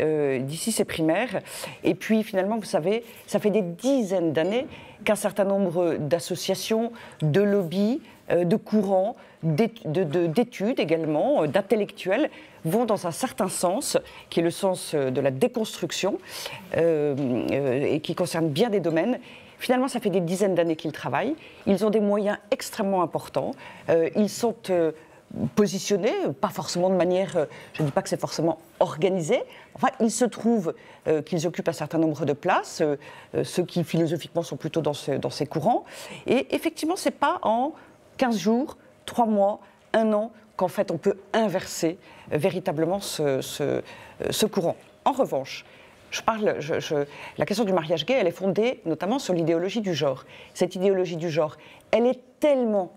ces primaires. Et puis, finalement, vous savez, ça fait des dizaines d'années qu'un certain nombre d'associations, de lobbies, de courants, d'études également, d'intellectuels, vont dans un certain sens, qui est le sens de la déconstruction, et qui concerne bien des domaines. Finalement, ça fait des dizaines d'années qu'ils travaillent. Ils ont des moyens extrêmement importants. Ils sont positionnés, pas forcément de manière, je ne dis pas que c'est forcément organisé, enfin, il se trouve qu'ils occupent un certain nombre de places, ceux qui philosophiquement sont plutôt dans ces courants. Et effectivement, ce n'est pas en 15 jours, 3 mois, 1 an qu'en fait on peut inverser véritablement ce courant. En revanche, la question du mariage gay, elle est fondée notamment sur l'idéologie du genre. Cette idéologie du genre, elle est tellement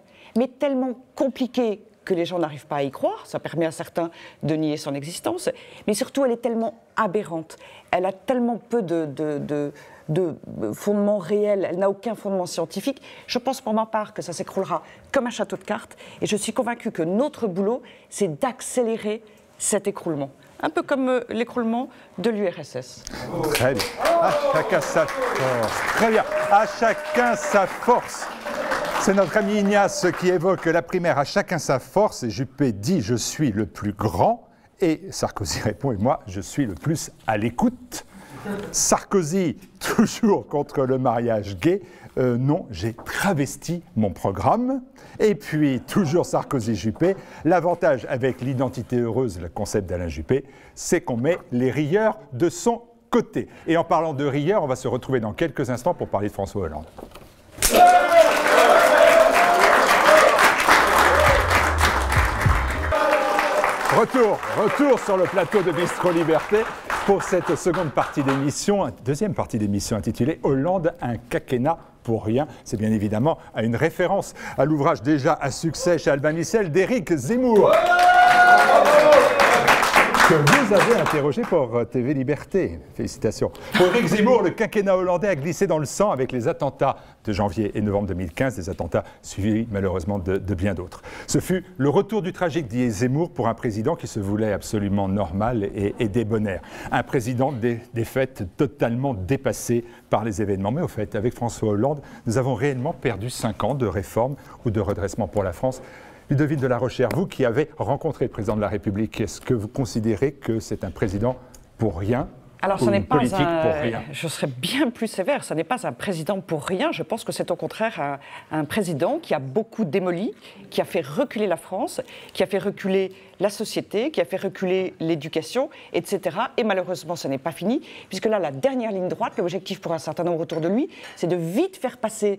compliquée que les gens n'arrivent pas à y croire, ça permet à certains de nier son existence, mais surtout elle est tellement aberrante, elle a tellement peu de fondement réel, elle n'a aucun fondement scientifique. Je pense pour ma part que ça s'écroulera comme un château de cartes, et je suis convaincue que notre boulot, c'est d'accélérer cet écroulement. Un peu comme l'écroulement de l'URSS. Très bien. À chacun sa force. Très bien. À chacun sa force. C'est notre ami Ignace qui évoque la primaire. À chacun sa force. Et Juppé dit « je suis le plus grand ». Et Sarkozy répond « et moi, je suis le plus à l'écoute ». Sarkozy, toujours contre le mariage gay. Non, j'ai travesti mon programme. Et puis, toujours Sarkozy-Juppé, l'avantage avec l'identité heureuse, le concept d'Alain Juppé, c'est qu'on met les rieurs de son côté. Et en parlant de rieurs, on va se retrouver dans quelques instants pour parler de François Hollande. Retour sur le plateau de Bistro Liberté pour cette seconde partie d'émission, deuxième partie d'émission intitulée « Hollande, un quinquennat pour rien ». C'est bien évidemment à une référence à l'ouvrage déjà à succès chez Albin Michel d'Éric Zemmour, que vous avez interrogé pour TV Liberté. Félicitations. Pour Éric Zemmour, le quinquennat hollandais a glissé dans le sang avec les attentats de janvier et novembre 2015, des attentats suivis malheureusement de bien d'autres. Ce fut le retour du tragique, dit Zemmour, pour un président qui se voulait absolument normal et débonnaire. Un président des faits totalement dépassé par les événements. Mais au fait, avec François Hollande, nous avons réellement perdu 5 ans de réforme ou de redressement pour la France. Ludovine de la Rochère, vous qui avez rencontré le président de la République, est-ce que vous considérez que c'est un président pour rien? Alors, ce n'est pas je serais bien plus sévère, ce n'est pas un président pour rien. Je pense que c'est au contraire un président qui a beaucoup démoli, qui a fait reculer la France, qui a fait reculer la société, qui a fait reculer l'éducation, etc. Et malheureusement, ce n'est pas fini, puisque là, la dernière ligne droite, l'objectif pour un certain nombre autour de lui, c'est de vite faire passer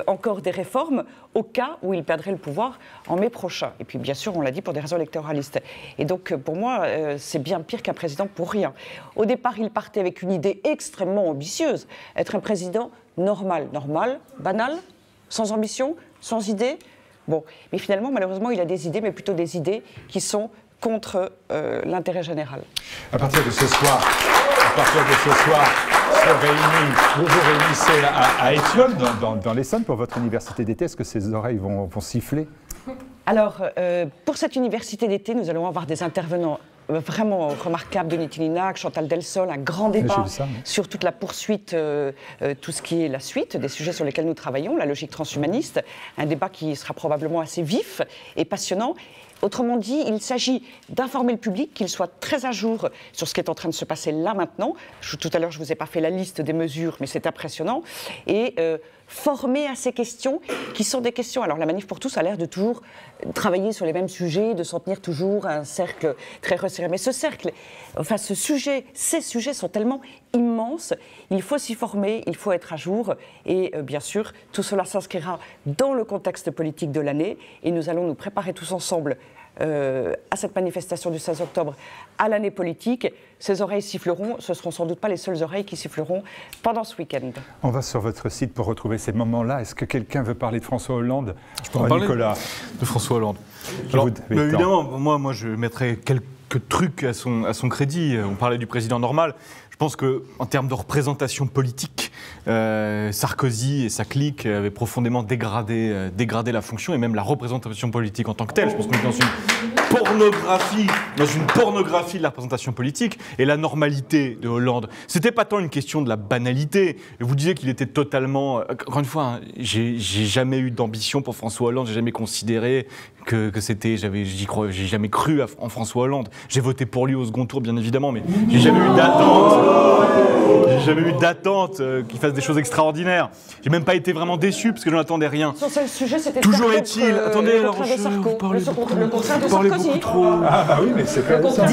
encore des réformes au cas où il perdrait le pouvoir en mai prochain. Et puis, bien sûr, on l'a dit, pour des raisons électoralistes. Et donc, pour moi, c'est bien pire qu'un président pour rien. Au départ, il partait avec une idée extrêmement ambitieuse, être un président normal, banal, sans ambition, sans idée. Bon, mais finalement, malheureusement, il a des idées, mais plutôt des idées qui sont contre l'intérêt général. À partir de ce soir, vous vous réunissez à Étiole, dans l'Essonne, pour votre université d'été. Est-ce que ces oreilles vont siffler? Alors, pour cette université d'été, nous allons avoir des intervenants vraiment remarquables, Denis Tillinac, Chantal Delsol, un grand débat sur toute la poursuite, tout ce qui est la suite des sujets sur lesquels nous travaillons, la logique transhumaniste, un débat qui sera probablement assez vif et passionnant. Autrement dit, il s'agit d'informer le public, qu'il soit très à jour sur ce qui est en train de se passer là maintenant. Tout à l'heure, je ne vous ai pas fait la liste des mesures, mais c'est impressionnant. Et former à ces questions, qui sont des questions... Alors, la Manif pour tous a l'air de toujours travailler sur les mêmes sujets, de s'en tenir toujours à un cercle très resserré. Mais ce cercle, enfin, ces sujets sont tellement immenses, il faut s'y former, il faut être à jour. Et bien sûr, tout cela s'inscrira dans le contexte politique de l'année. Et nous allons nous préparer tous ensemble à cette manifestation du 16 octobre, à l'année politique. Ces oreilles siffleront, ce ne seront sans doute pas les seules oreilles qui siffleront pendant ce week-end. On va sur votre site pour retrouver ces moments-là. Est-ce que quelqu'un veut parler de François Hollande? Je peux en parler Nicolas. De François Hollande. Alors, évidemment, moi je mettrais quelques trucs à son crédit. On parlait du président normal. Je pense qu'en termes de représentation politique, Sarkozy et sa clique avaient profondément dégradé la fonction et même la représentation politique en tant que telle. Je pense qu'on est dans une pornographie de la représentation politique et la normalité de Hollande. C'était pas tant une question de la banalité. Vous disiez qu'il était totalement... Encore une fois, hein, j'ai jamais eu d'ambition pour François Hollande, j'ai jamais considéré que c'était... J'ai jamais cru en François Hollande. J'ai voté pour lui au second tour, bien évidemment, mais j'ai jamais eu d'attente. J'ai jamais eu d'attente qu'il fasse des choses extraordinaires. J'ai même pas été vraiment déçu parce que je n'attendais rien. Sur ce sujet, c'était toujours est-il. Attendez, alors vous parlez beaucoup trop. Ah bah oui, mais c'est quand même ça.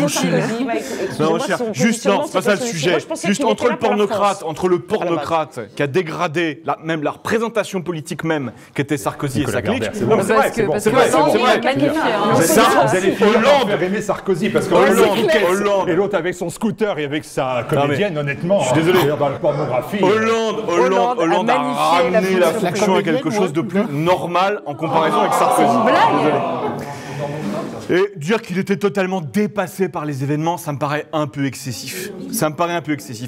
Non, juste non, c'est pas ça le sujet. Juste entre le pornocrate qui a dégradé même la représentation politique même qu'était Sarkozy et sa clique. C'est vrai, c'est vrai. Vous allez faire aimer Sarkozy parce que Hollande et l'autre avec son scooter et avec sa comédienne, honnêtement. Je suis désolé. Dans la pornographie. Hollande a ramené la fonction à quelque chose de plus normal en comparaison avec Sarkozy. Désolé. Et dire qu'il était totalement dépassé par les événements, ça me paraît un peu excessif.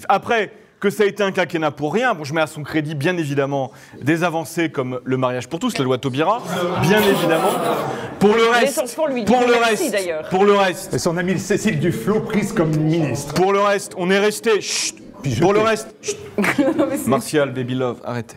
Après, que ça a été un quinquennat pour rien, bon, je mets à son crédit, bien évidemment, des avancées comme le mariage pour tous, la loi Taubira, bien évidemment. Pour le reste... Et son amie Cécile Duflot prise comme ministre. Pour le reste, on est resté... Martial, baby love, arrêtez.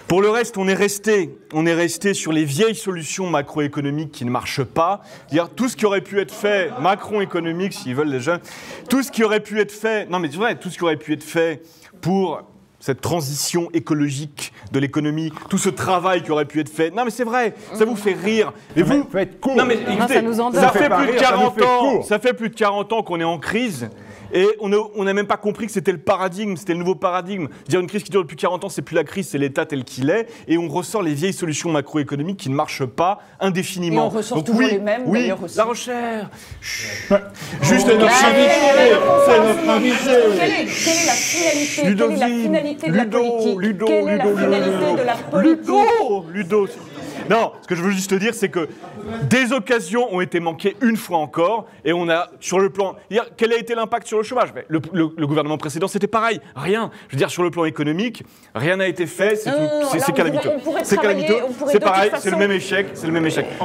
Pour le reste, on est resté sur les vieilles solutions macroéconomiques qui ne marchent pas. C'est-à-dire tout ce qui aurait pu être fait, macroéconomique, s'ils veulent les jeunes, tout ce qui aurait pu être fait, non mais c'est vrai, tout ce qui aurait pu être fait pour cette transition écologique de l'économie, tout ce travail qui aurait pu être fait. Non mais c'est vrai, ça vous fait rire. Et vous faites court. Non mais écoutez, ça fait plus de 40 ans qu'on est en crise. Et on n'a même pas compris que c'était le paradigme, c'était le nouveau paradigme. Dire une crise qui dure depuis 40 ans, c'est plus la crise, c'est l'État tel qu'il est. Et on ressort les vieilles solutions macroéconomiques qui ne marchent pas indéfiniment. Et on ressort toujours les mêmes, d'ailleurs aussi. La recherche. Juste notre invité. C'est notre invité. Quelle est la finalité de la politique? Quelle est la finalité de la politique? Ludo. Non, ce que je veux juste te dire, c'est que des occasions ont été manquées une fois encore, et on a, sur le plan... Quel a été l'impact sur le chômage? Le gouvernement précédent, c'était pareil, rien. Je veux dire, sur le plan économique, rien n'a été fait, c'est calamiteux. C'est calamiteux, c'est pareil, c'est le même échec,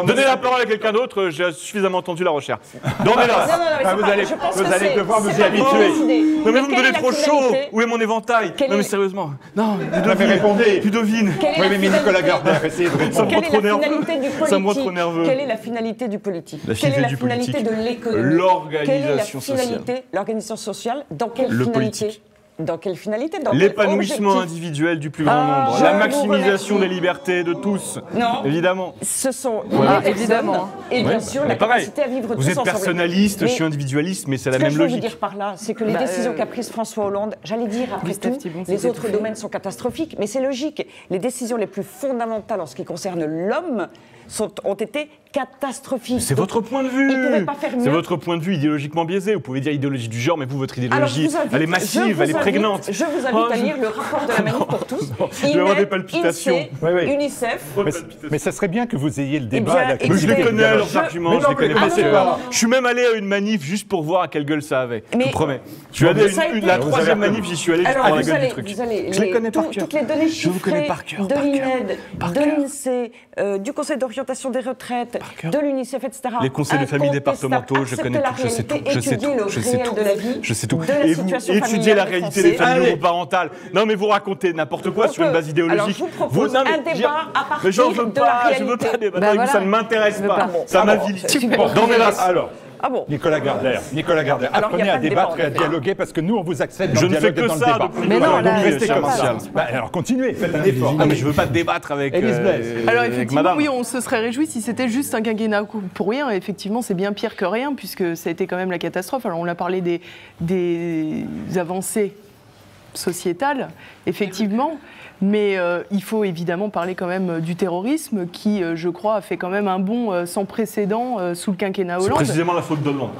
Donnez la parole à quelqu'un d'autre, j'ai suffisamment entendu la recherche. Donnez-la. Vous allez devoir vous y habituer. Non mais vous me donnez trop chaud. Où est mon éventail? Non mais sérieusement. Non, Ludovine. Oui, mais Nicolas Gardner, essayez de répondre. Ça me rend trop nerveux. Quelle est la finalité du politique? Quelle est la finalité de l'économie? L'organisation sociale. L'organisation sociale, dans quelle finalité? Politique. Dans quelle finalité? L'épanouissement individuel du plus grand nombre, la maximisation des libertés de tous. Non. Évidemment. Ce sont évidemment. Et bien sûr, la capacité à vivre tous ensemble. Vous êtes personnaliste, je suis individualiste, mais c'est la même logique. Ce que je veux vous dire par là, c'est que les décisions qu'a prises François Hollande, j'allais dire après tout, les autres domaines sont catastrophiques, mais c'est logique. Les décisions les plus fondamentales en ce qui concerne l'homme ont été catastrophiques. C'est votre point de vue. Ils ne pouvaient pas faire mieux. C'est votre point de vue idéologiquement biaisé. Vous pouvez dire idéologie du genre, mais vous, votre idéologie, elle est massive, elle est prégnante. Je vous invite à lire le rapport de la Manif pour tous. Je vais avoir des palpitations. UNICEF. Mais ça serait bien que vous ayez le débat. Je les connais, leurs arguments, je les connais pas. Je suis même allé à une manif juste pour voir à quelle gueule ça avait. Je vous promets. Je suis allé à la troisième manif, j'y suis allé juste pour la gueule du truc. Je les connais par cœur. Toutes les données chiffrées de l'INED, de l'INSEE, du Conseil d'orientation l'orientation des retraites, de l'UNICEF, etc. Les conseils de famille départementaux, je connais tout, je sais tout, je sais tout, je sais tout, je sais tout. Et vous étudiez la réalité des familles homoparentales. Non, mais vous racontez n'importe quoi sur une base idéologique. Alors, je vous propose un débat à partir mais j'en veux de la réalité. je veux pas débattre avec vous, ça ne m'intéresse pas. Ça m'avilit. Alors. Ah bon. Nicolas Gardère, apprenez à débattre et à dialoguer parce que nous, on vous accepte dans le dialogue et dans le débat. Mais non, là, restez comme ça. Alors continuez, faites un effort. Non, mais je veux pas débattre avec Alors effectivement, oui, on se serait réjoui si c'était juste un quinquennat pour rien. Effectivement, c'est bien pire que rien puisque ça a été quand même la catastrophe. Alors on a parlé des avancées sociétales, effectivement. Mais il faut évidemment parler quand même du terrorisme qui, je crois, a fait quand même un bond sans précédent sous le quinquennat Hollande. C'est précisément la faute d'Hollande.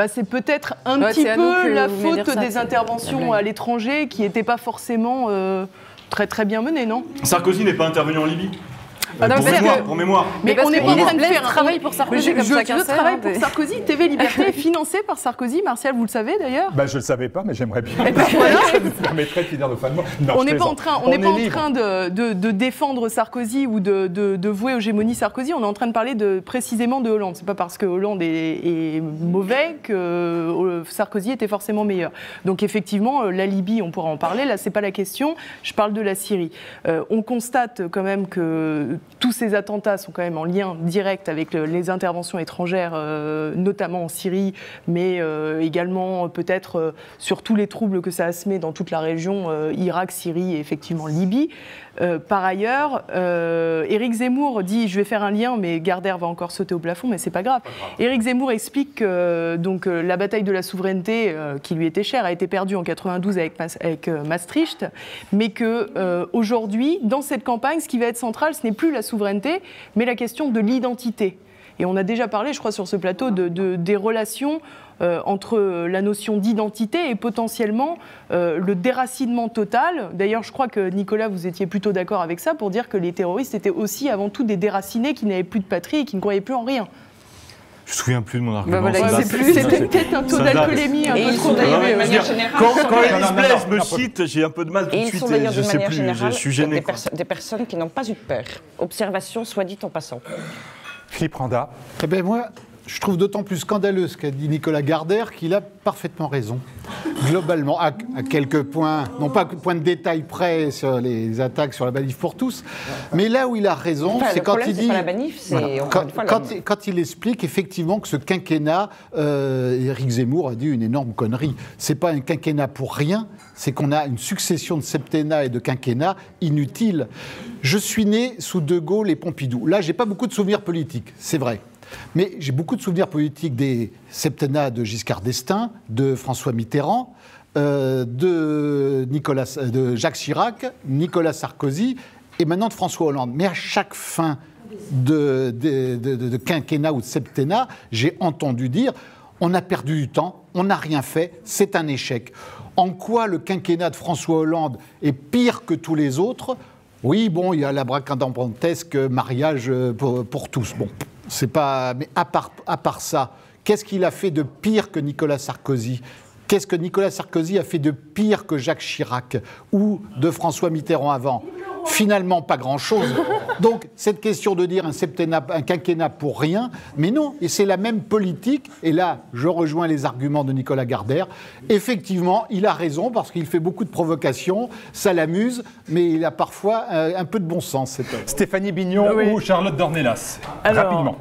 C'est peut-être un petit peu la faute des interventions à l'étranger qui n'étaient pas forcément très très bien menées, non? Sarkozy n'est pas intervenu en Libye. Pour mémoire. Mais on n'est pas en train de faire un travail pour Sarkozy. Je travaille pour Sarkozy. TV Liberté est financé par Sarkozy. Martial, vous le savez d'ailleurs? Je ne le savais pas, mais j'aimerais bien. Ça me permettrait de finir de fin de mois. On n'est pas en train de défendre Sarkozy ou de vouer l'hégémonie Sarkozy. On est en train de parler précisément de Hollande. Ce n'est pas parce que Hollande est mauvais que Sarkozy était forcément meilleur. Donc effectivement, la Libye, on pourra en parler. Là, ce n'est pas la question. Je parle de la Syrie. On constate quand même que tous ces attentats sont quand même en lien direct avec les interventions étrangères, notamment en Syrie, mais également peut-être sur tous les troubles que ça a semé dans toute la région, Irak, Syrie et effectivement Libye. Par ailleurs, Éric Zemmour dit, je vais faire un lien, mais Gardère va encore sauter au plafond, mais c'est pas grave. Éric Zemmour explique que la bataille de la souveraineté, qui lui était chère, a été perdue en 92 avec Maastricht, mais que aujourd'hui, dans cette campagne, ce qui va être central, ce n'est plus la souveraineté, mais la question de l'identité. Et on a déjà parlé, je crois, sur ce plateau, des relations entre la notion d'identité et potentiellement le déracinement total. D'ailleurs, je crois que Nicolas, vous étiez plutôt d'accord avec ça pour dire que les terroristes étaient aussi avant tout des déracinés qui n'avaient plus de patrie et qui ne croyaient plus en rien. Je me souviens plus de mon argument. C'était peut-être un taux d'alcoolémie un peu trop de manière générale. Quand Élise Blaise me cite, j'ai un peu de mal tout de suite. Ils sont d'ailleurs je de sais manière plus, générale je suis gêné. Des personnes qui n'ont pas eu peur. Observation, soit dit en passant. Philippe Randa. Eh bien moi, je trouve d'autant plus scandaleux ce qu'a dit Nicolas Gardère qu'il a parfaitement raison. Globalement, à quelques points, non pas point de détail près sur les attaques sur la manif pour tous, mais là où il a raison, c'est quand il dit... Pas la manif, c'est quand il explique effectivement que ce quinquennat, Éric Zemmour a dit une énorme connerie. C'est pas un quinquennat pour rien, c'est qu'on a une succession de septennats et de quinquennats inutiles. Je suis né sous De Gaulle et Pompidou. Là, j'ai pas beaucoup de souvenirs politiques, c'est vrai. Mais j'ai beaucoup de souvenirs politiques des septennats de Giscard d'Estaing, de François Mitterrand, de Jacques Chirac, Nicolas Sarkozy et maintenant de François Hollande. Mais à chaque fin de quinquennat ou de septennat, j'ai entendu dire on a perdu du temps, on n'a rien fait, c'est un échec. En quoi le quinquennat de François Hollande est pire que tous les autres? Oui, bon, il y a l'abracadabantesque mariage pour tous. Bon. C'est pas... Mais à part ça, qu'est-ce qu'il a fait de pire que Nicolas Sarkozy? Qu'est-ce que Nicolas Sarkozy a fait de pire que Jacques Chirac ou de François Mitterrand avant? Finalement, pas grand-chose. Donc, cette question de dire un quinquennat pour rien, mais non, et c'est la même politique, et là, je rejoins les arguments de Nicolas Gardère. Effectivement, il a raison, parce qu'il fait beaucoup de provocations, ça l'amuse, mais il a parfois un peu de bon sens, cet homme. Stéphanie Bignon ou Charlotte Dornelas? Rapidement.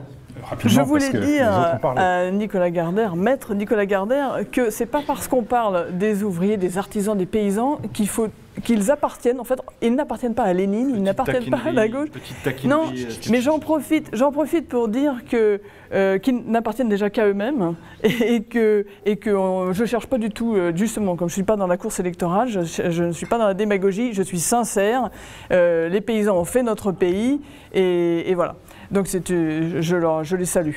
Je voulais dire à Nicolas Gardère, maître Nicolas Gardère, que c'est pas parce qu'on parle des ouvriers, des artisans, des paysans qu'ils appartiennent, en fait, ils n'appartiennent pas à Lénine, ils n'appartiennent pas à la gauche. Non, mais j'en profite pour dire qu'ils n'appartiennent déjà qu'à eux-mêmes et que je cherche pas du tout, justement, comme je suis pas dans la course électorale, je ne suis pas dans la démagogie, je suis sincère. Les paysans ont fait notre pays et voilà. Donc je les salue.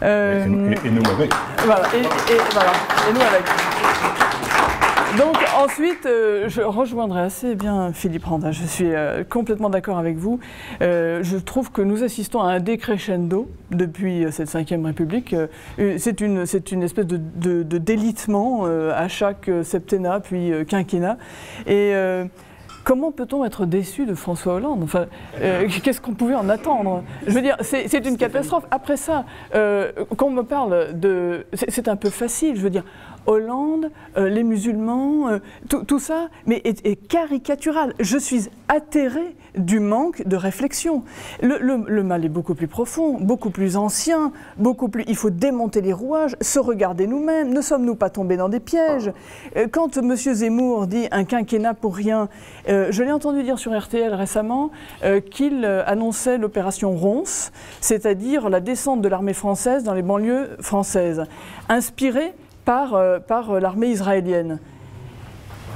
Et nous avec. Voilà, et nous avec. Donc ensuite, je rejoindrai assez bien Philippe Randa, je suis complètement d'accord avec vous. Je trouve que nous assistons à un décrescendo depuis cette Ve République. C'est une espèce de délitement à chaque septennat puis quinquennat. Et comment peut-on être déçu de François Hollande? Enfin, qu'est-ce qu'on pouvait en attendre? Je veux dire, c'est une catastrophe. Après ça, quand on me parle de... C'est un peu facile, je veux dire, Hollande, les musulmans, tout ça, mais est caricatural. Je suis atterrée du manque de réflexion. Le mal est beaucoup plus profond, beaucoup plus ancien, beaucoup plus... Il faut démonter les rouages, se regarder nous-mêmes. Ne sommes-nous pas tombés dans des pièges? Quand M. Zemmour dit un quinquennat pour rien, je l'ai entendu dire sur RTL récemment qu'il annonçait l'opération Ronce, c'est-à-dire la descente de l'armée française dans les banlieues françaises, inspirée par l'armée israélienne.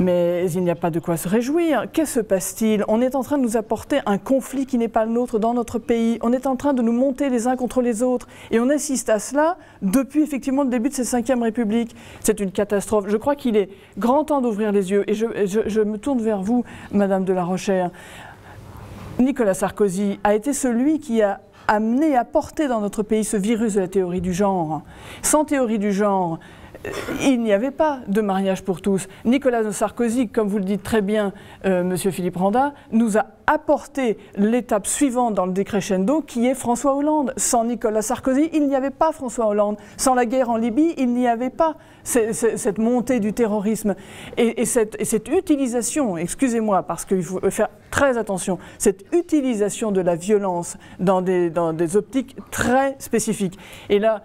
Mais il n'y a pas de quoi se réjouir. Que se passe-t-il? On est en train de nous apporter un conflit qui n'est pas le nôtre dans notre pays. On est en train de nous monter les uns contre les autres. Et on assiste à cela depuis effectivement le début de cette 5e République. C'est une catastrophe. Je crois qu'il est grand temps d'ouvrir les yeux. Et je me tourne vers vous, Madame de la Rochère. Nicolas Sarkozy a été celui qui a amené, apporté dans notre pays ce virus de la théorie du genre. Sans théorie du genre, il n'y avait pas de mariage pour tous. Nicolas Sarkozy, comme vous le dites très bien, Monsieur Philippe Randa, nous a apporté l'étape suivante dans le décrescendo, qui est François Hollande. Sans Nicolas Sarkozy, il n'y avait pas François Hollande. Sans la guerre en Libye, il n'y avait pas cette montée du terrorisme. Et cette utilisation, excusez-moi, parce qu'il faut faire très attention, cette utilisation de la violence dans des optiques très spécifiques. Et là,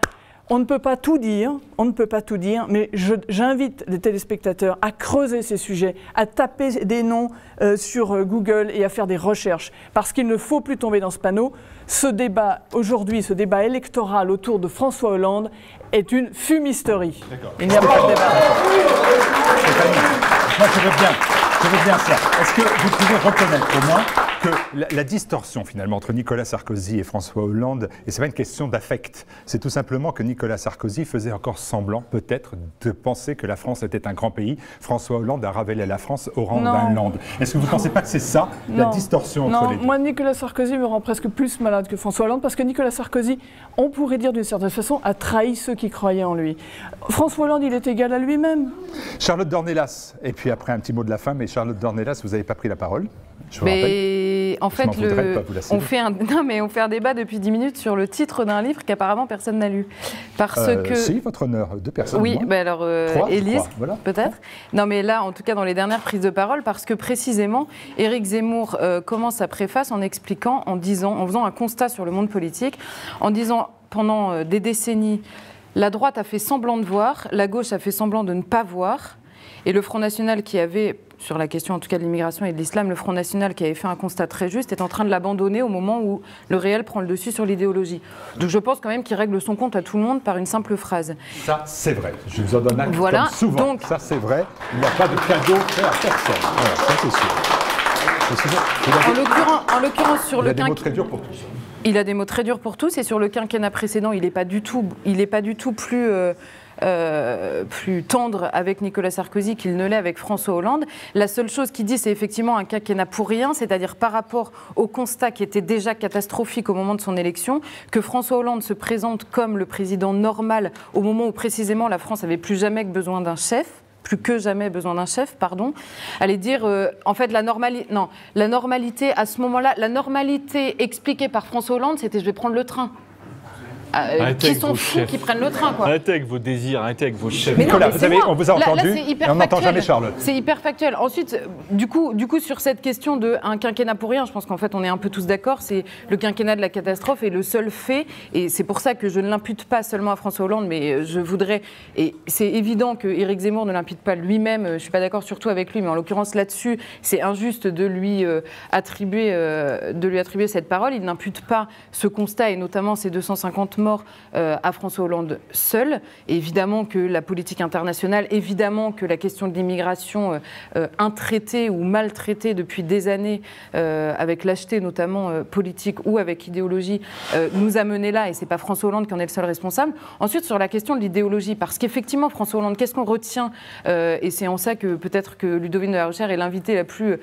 on ne peut pas tout dire, mais j'invite les téléspectateurs à creuser ces sujets, à taper des noms sur Google et à faire des recherches, parce qu'il ne faut plus tomber dans ce panneau. Ce débat, aujourd'hui, ce débat électoral autour de François Hollande est une fumisterie. Il n'y a pas de débat. Moi, je veux bien ça. Est-ce que vous pouvez reconnaître au moins que la distorsion finalement entre Nicolas Sarkozy et François Hollande, et c'est pas une question d'affect, c'est tout simplement que Nicolas Sarkozy faisait encore semblant peut-être de penser que la France était un grand pays. François Hollande a ravalé la France au rang d'un land. Est-ce que vous ne pensez pas que c'est ça, la distorsion entre les deux? Moi, Nicolas Sarkozy me rend presque plus malade que François Hollande, parce que Nicolas Sarkozy, on pourrait dire d'une certaine façon, a trahi ceux qui croyaient en lui. François Hollande, il est égal à lui-même. Charlotte Dornelas, et puis après un petit mot de la fin, mais Charlotte Dornelas, vous n'avez pas pris la parole. Je vous rappelle. En fait, on fait un débat depuis 10 minutes sur le titre d'un livre qu'apparemment personne n'a lu. Parce que... Si, votre honneur, 2 personnes. Oui, bah alors Élise, voilà. Peut-être. Non, mais là, en tout cas, dans les dernières prises de parole, parce que précisément, Éric Zemmour commence sa préface en expliquant, en faisant un constat sur le monde politique, en disant pendant des décennies, la droite a fait semblant de voir, la gauche a fait semblant de ne pas voir, et le Front National qui avait... sur la question en tout cas de l'immigration et de l'islam, le Front National qui avait fait un constat très juste est en train de l'abandonner au moment où le réel prend le dessus sur l'idéologie. Donc je pense quand même qu'il règle son compte à tout le monde par une simple phrase. Ça c'est vrai, je vous en donne acte voilà, comme souvent, donc, ça c'est vrai, il n'y a pas de cadeau fait à personne. Voilà, ça c'est sûr. En l'occurrence sur le quinquennat... Il a des mots très durs pour tous. Il a des mots très durs pour tous et sur le quinquennat précédent, il n'est pas du tout plus tendre avec Nicolas Sarkozy qu'il ne l'est avec François Hollande. La seule chose qu'il dit, c'est effectivement un quinquennat pour rien, c'est-à-dire par rapport au constat qui était déjà catastrophique au moment de son élection, que François Hollande se présente comme le président normal au moment où précisément la France n'avait plus jamais besoin d'un chef. Plus que jamais besoin d'un chef, pardon, allait dire, en fait, la normalité, à ce moment-là, la normalité expliquée par François Hollande, c'était je vais prendre le train. Qui sont fous qui prennent le train, quoi. Arrêtez avec vos désirs, arrêtez avec vos chefs. Mais non, Nicolas, on vous a entendu, là, et on n'entend jamais Charlotte. C'est hyper factuel. Ensuite, du coup, sur cette question d'un quinquennat pour rien, je pense qu'en fait, on est un peu tous d'accord, c'est le quinquennat de la catastrophe et le seul fait, et c'est pour ça que je ne l'impute pas seulement à François Hollande, mais je voudrais, et c'est évident que Éric Zemmour ne l'impute pas lui-même, je ne suis pas d'accord surtout avec lui, mais en l'occurrence là-dessus, c'est injuste de lui attribuer cette parole. Il n'impute pas ce constat, et notamment ces 250 morts à François Hollande seul. Et évidemment que la politique internationale, évidemment que la question de l'immigration intraitée ou maltraitée depuis des années, avec lâcheté notamment politique ou avec idéologie, nous a menés là, et c'est pas François Hollande qui en est le seul responsable. Ensuite, sur la question de l'idéologie, parce qu'effectivement, François Hollande, qu'est-ce qu'on retient et c'est en ça que peut-être que Ludovine de la Rochère est l'invitée la plus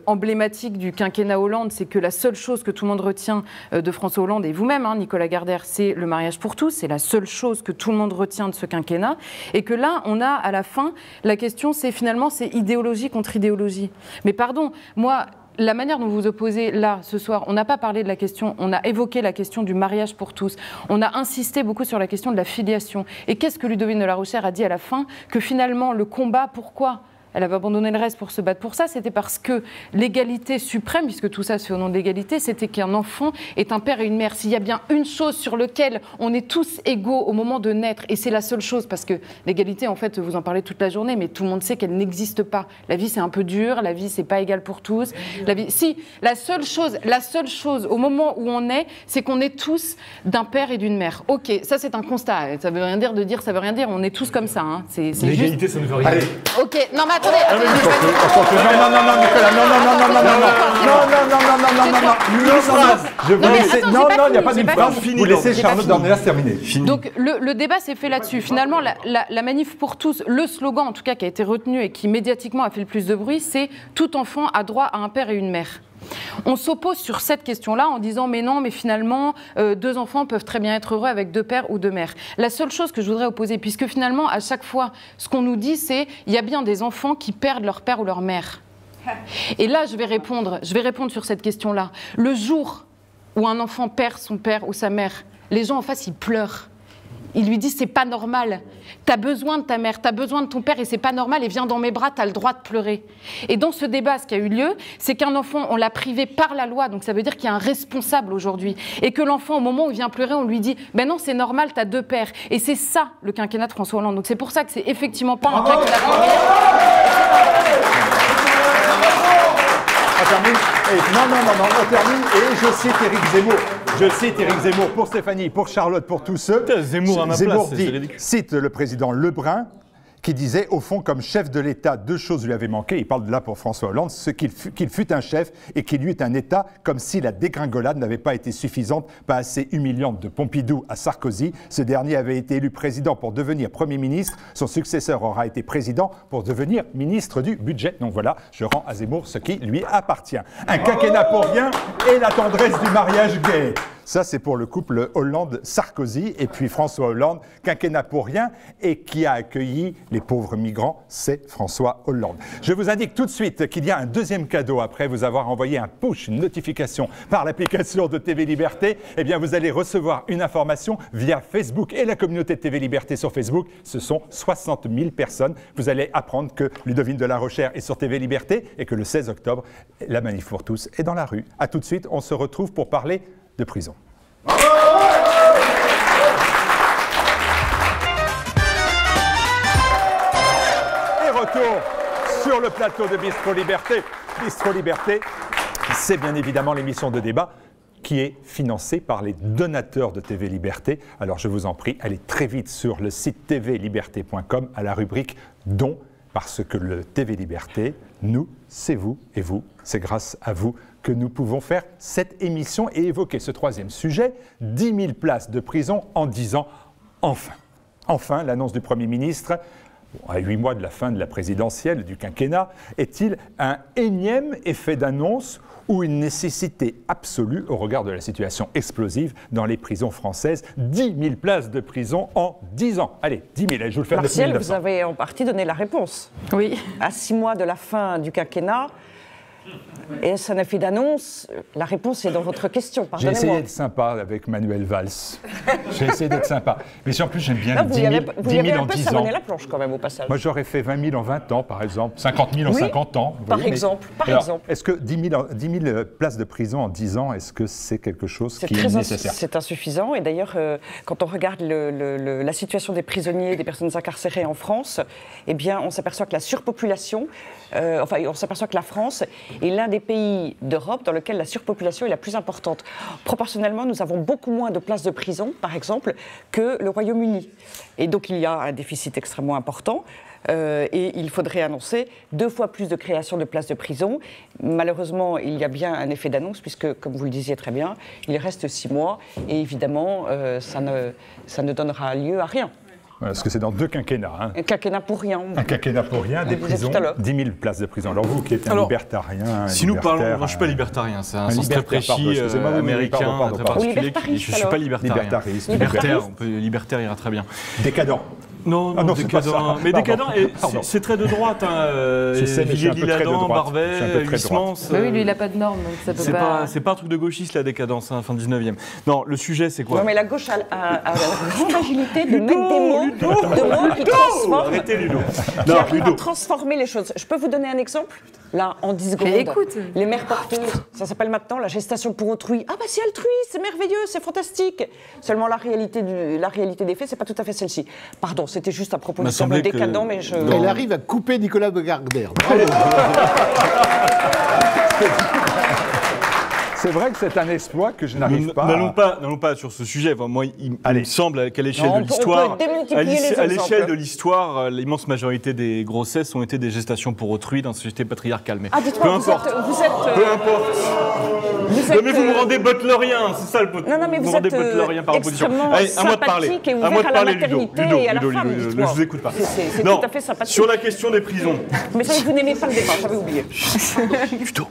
emblématique du quinquennat Hollande, c'est que la seule chose que tout le monde retient de François Hollande, et vous-même, Nicolas Gardère, c'est c'est le mariage pour tous, c'est la seule chose que tout le monde retient de ce quinquennat, et que là, on a à la fin, la question c'est finalement, c'est idéologie contre idéologie. Mais pardon, moi, la manière dont vous vous opposez là, ce soir, on n'a pas parlé de la question, on a évoqué la question du mariage pour tous, on a insisté beaucoup sur la question de la filiation. Et qu'est-ce que Ludovine de La Rochère a dit à la fin? Que finalement, le combat, pourquoi elle avait abandonné le reste pour se battre pour ça, c'était parce que l'égalité suprême, puisque tout ça se fait au nom de l'égalité, c'était qu'un enfant est un père et une mère. S'il y a bien une chose sur laquelle on est tous égaux au moment de naître, et c'est la seule chose, parce que l'égalité, en fait, vous en parlez toute la journée, mais tout le monde sait qu'elle n'existe pas. La vie, c'est un peu dur, la vie, c'est pas égal pour tous. La vie, si, la seule chose au moment où on est, c'est qu'on est tous d'un père et d'une mère. Ok, ça c'est un constat. Ça veut rien dire de dire ça veut rien dire. On est tous comme ça. Hein. L'égalité, juste... ça ne veut rien dire. Ok, non mais attendez. Non, il n'y a pas d'une phrase. Vous laissez Charlotte Dornelas terminer. Donc le débat s'est fait là-dessus. Finalement, la manif pour tous, le slogan en tout cas qui a été retenu et qui médiatiquement a fait le plus de bruit, c'est « Tout enfant a droit à un père et une mère ». On s'oppose sur cette question-là en disant mais non, mais finalement, deux enfants peuvent très bien être heureux avec deux pères ou deux mères. La seule chose que je voudrais opposer, puisque finalement, à chaque fois, ce qu'on nous dit, c'est il y a bien des enfants qui perdent leur père ou leur mère. Et là, je vais répondre sur cette question-là. Le jour où un enfant perd son père ou sa mère, les gens en face, ils pleurent. Ils lui disent c'est pas normal, t'as besoin de ta mère, t'as besoin de ton père et c'est pas normal et viens dans mes bras, t'as le droit de pleurer. Et dans ce débat, ce qui a eu lieu, c'est qu'un enfant, on l'a privé par la loi, donc ça veut dire qu'il y a un responsable aujourd'hui. Et que l'enfant, au moment où il vient pleurer, on lui dit ben non, c'est normal, t'as deux pères. Et c'est ça le quinquennat de François Hollande. Donc c'est pour ça que c'est effectivement pas un quinquennat de On termine. On termine. Et je cite Éric Zemmour pour Stéphanie, pour Charlotte, pour tous ceux. Zemmour à ma Zemmour place, cite le président Lebrun qui disait, au fond, comme chef de l'État, deux choses lui avaient manqué. Il parle de là pour François Hollande, qu'il fût un chef et qu'il y eût un État, comme si la dégringolade n'avait pas été suffisante, pas assez humiliante de Pompidou à Sarkozy. Ce dernier avait été élu président pour devenir Premier ministre. Son successeur aura été président pour devenir ministre du budget. Donc voilà, je rends à Zemmour ce qui lui appartient. Un quinquennat pour rien et la tendresse du mariage gay. Ça, c'est pour le couple Hollande-Sarkozy. Et puis François Hollande, quinquennat pour rien, et qui a accueilli les pauvres migrants, c'est François Hollande. Je vous indique tout de suite qu'il y a un deuxième cadeau après vous avoir envoyé un push, une notification par l'application de TV Liberté. Eh bien, vous allez recevoir une information via Facebook et la communauté de TV Liberté sur Facebook. Ce sont 60 000 personnes. Vous allez apprendre que Ludovine de La Rochère est sur TV Liberté et que le 16 octobre, la manif pour tous est dans la rue. A tout de suite, on se retrouve pour parler de prison. Et retour sur le plateau de Bistro Liberté. Bistro Liberté, c'est bien évidemment l'émission de débat qui est financée par les donateurs de TV Liberté. Alors je vous en prie, allez très vite sur le site tvliberté.com à la rubrique dons, parce que le TV Liberté, nous, c'est vous, et vous, c'est grâce à vous que nous pouvons faire cette émission et évoquer ce troisième sujet, 10 000 places de prison en 10 ans, enfin. Enfin, l'annonce du Premier ministre, à 8 mois de la fin de la présidentielle, du quinquennat, est-il un énième effet d'annonce ou une nécessité absolue au regard de la situation explosive dans les prisons françaises? 10 000 places de prison en 10 ans. Allez, 10 000, je vous le fais. Martial, vous avez en partie donné la réponse. Oui. À 6 mois de la fin du quinquennat, est-ce un effet d'annonce? La réponse est dans votre question, pardonnez-moi. J'ai essayé d'être sympa avec Manuel Valls. J'ai essayé d'être sympa. Mais si en plus j'aime bien les 10 000 en 10 ans. Vous avez un peu savonné la planche quand même au passage. Moi j'aurais fait 20 000 en 20 ans par exemple, 50 000 en 50 ans. Par exemple. Est-ce que 10 000 places de prison en 10 ans, est-ce que c'est quelque chose qui est nécessaire? C'est insuffisant. Et d'ailleurs, quand on regarde la situation des prisonniers, des personnes incarcérées en France, eh bien on s'aperçoit que la surpopulation, on s'aperçoit que la France est l'un des pays d'Europe dans lequel la surpopulation est la plus importante. Proportionnellement, nous avons beaucoup moins de places de prison, par exemple, que le Royaume-Uni. Et donc, il y a un déficit extrêmement important. Et il faudrait annoncer 2 fois plus de création de places de prison. Malheureusement, il y a bien un effet d'annonce, puisque, comme vous le disiez très bien, il reste 6 mois. Et évidemment, ça ne donnera lieu à rien. Parce que c'est dans 2 quinquennats. Hein. Un quinquennat pour rien. Un quinquennat pour rien, des prisons, 10 000 places de prison. Alors vous qui êtes un libertarien... Si nous parlons... Non, je ne suis pas libertarien, c'est un sens très précis américain, très particulier. Je ne suis pas libertarien. Libertaire ira très bien. Décadent. Non, décadent. Mais décadent, c'est très de droite. Vigélie Ladan, Barvet, Huysmans. Oui, lui, il n'a pas de normes, donc ça peut pas... C'est pas un truc de gauchiste, la décadence, fin 19e. Non, le sujet, c'est quoi? Non, mais la gauche a la grande agilité de mettre des mots qui transforment. Arrêtez, Ludo. Qui arrivent à transformer les choses. Je peux vous donner un exemple? Là, en 10 secondes. Écoute. Les mères porteuses, ça s'appelle maintenant la gestation pour autrui. Ah bah c'est altruiste, c'est merveilleux, c'est fantastique. Seulement la réalité des faits, c'est pas tout à fait celle-ci. Pardon, c'était juste à propos du terme décadent, mais je... Elle arrive à couper Nicolas Gardère. C'est vrai que c'est un exploit que je n'arrive pas N'allons pas sur ce sujet. Enfin, moi, il me semble qu'à l'échelle de l'histoire, l'immense majorité des grossesses ont été des gestations pour autrui dans une société patriarcale. Mais dites-moi, peu importe. Peu importe. Mais vous me rendez butlerien, c'est ça le point. Non, mais vous êtes extrêmement sympathique et ouvert à la maternité et à la femme. Je vous écoute pas. C'est tout à fait sympathique. Sur la question des prisons. Mais ça, vous n'aimez pas le débat, j'avais oublié.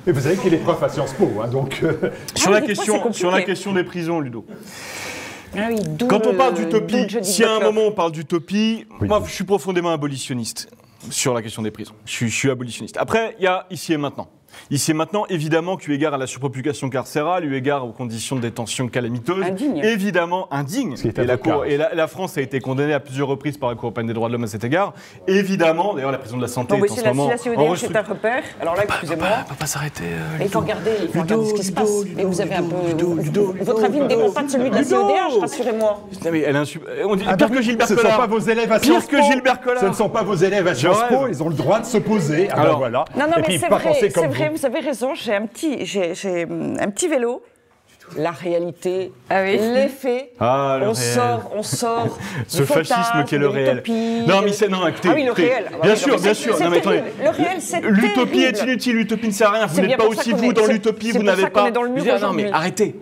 Et vous savez qu'il est prof à Sciences Po, hein, donc... Sur la question des prisons, Ludo. Quand on parle d'utopie, si à un moment on parle d'utopie, moi je suis profondément abolitionniste sur la question des prisons. Je suis abolitionniste. Après, il y a ici et maintenant. Ici et maintenant, évidemment, eu égard à la surpopulation carcérale, eu égard aux conditions de détention calamiteuses, évidemment indigne. Et la France a été condamnée à plusieurs reprises par la Cour européenne des droits de l'homme à cet égard. Évidemment, d'ailleurs, la prison de la santé est en ce moment... Si la CEDH est un repère, alors là, excusez-moi... On ne peut pas s'arrêter. Il faut regarder ce qui se passe. Et vous avez un peu... Votre avis ne dépend pas de celui de la CEDH, rassurez-moi. On dit pire que Gilbert Collard. Ce ne sont pas vos élèves à Sciences Po. Ce ne sont pas vos élèves à Sciences Po. Ils ont le droit de s'opposer. Ah ben voilà. Non, mais c'est vrai. Vous avez raison, j'ai un petit vélo. La réalité, les faits, on sort. Ce fascisme qui est le réel. Non, mais écoutez. Ah oui, le réel. Bien sûr. Non, mais attendez. Le réel, c'est l'utopie est inutile, l'utopie ne sert à rien. Vous n'êtes pas aussi vous dans l'utopie, vous n'avez pas. Non, mais arrêtez.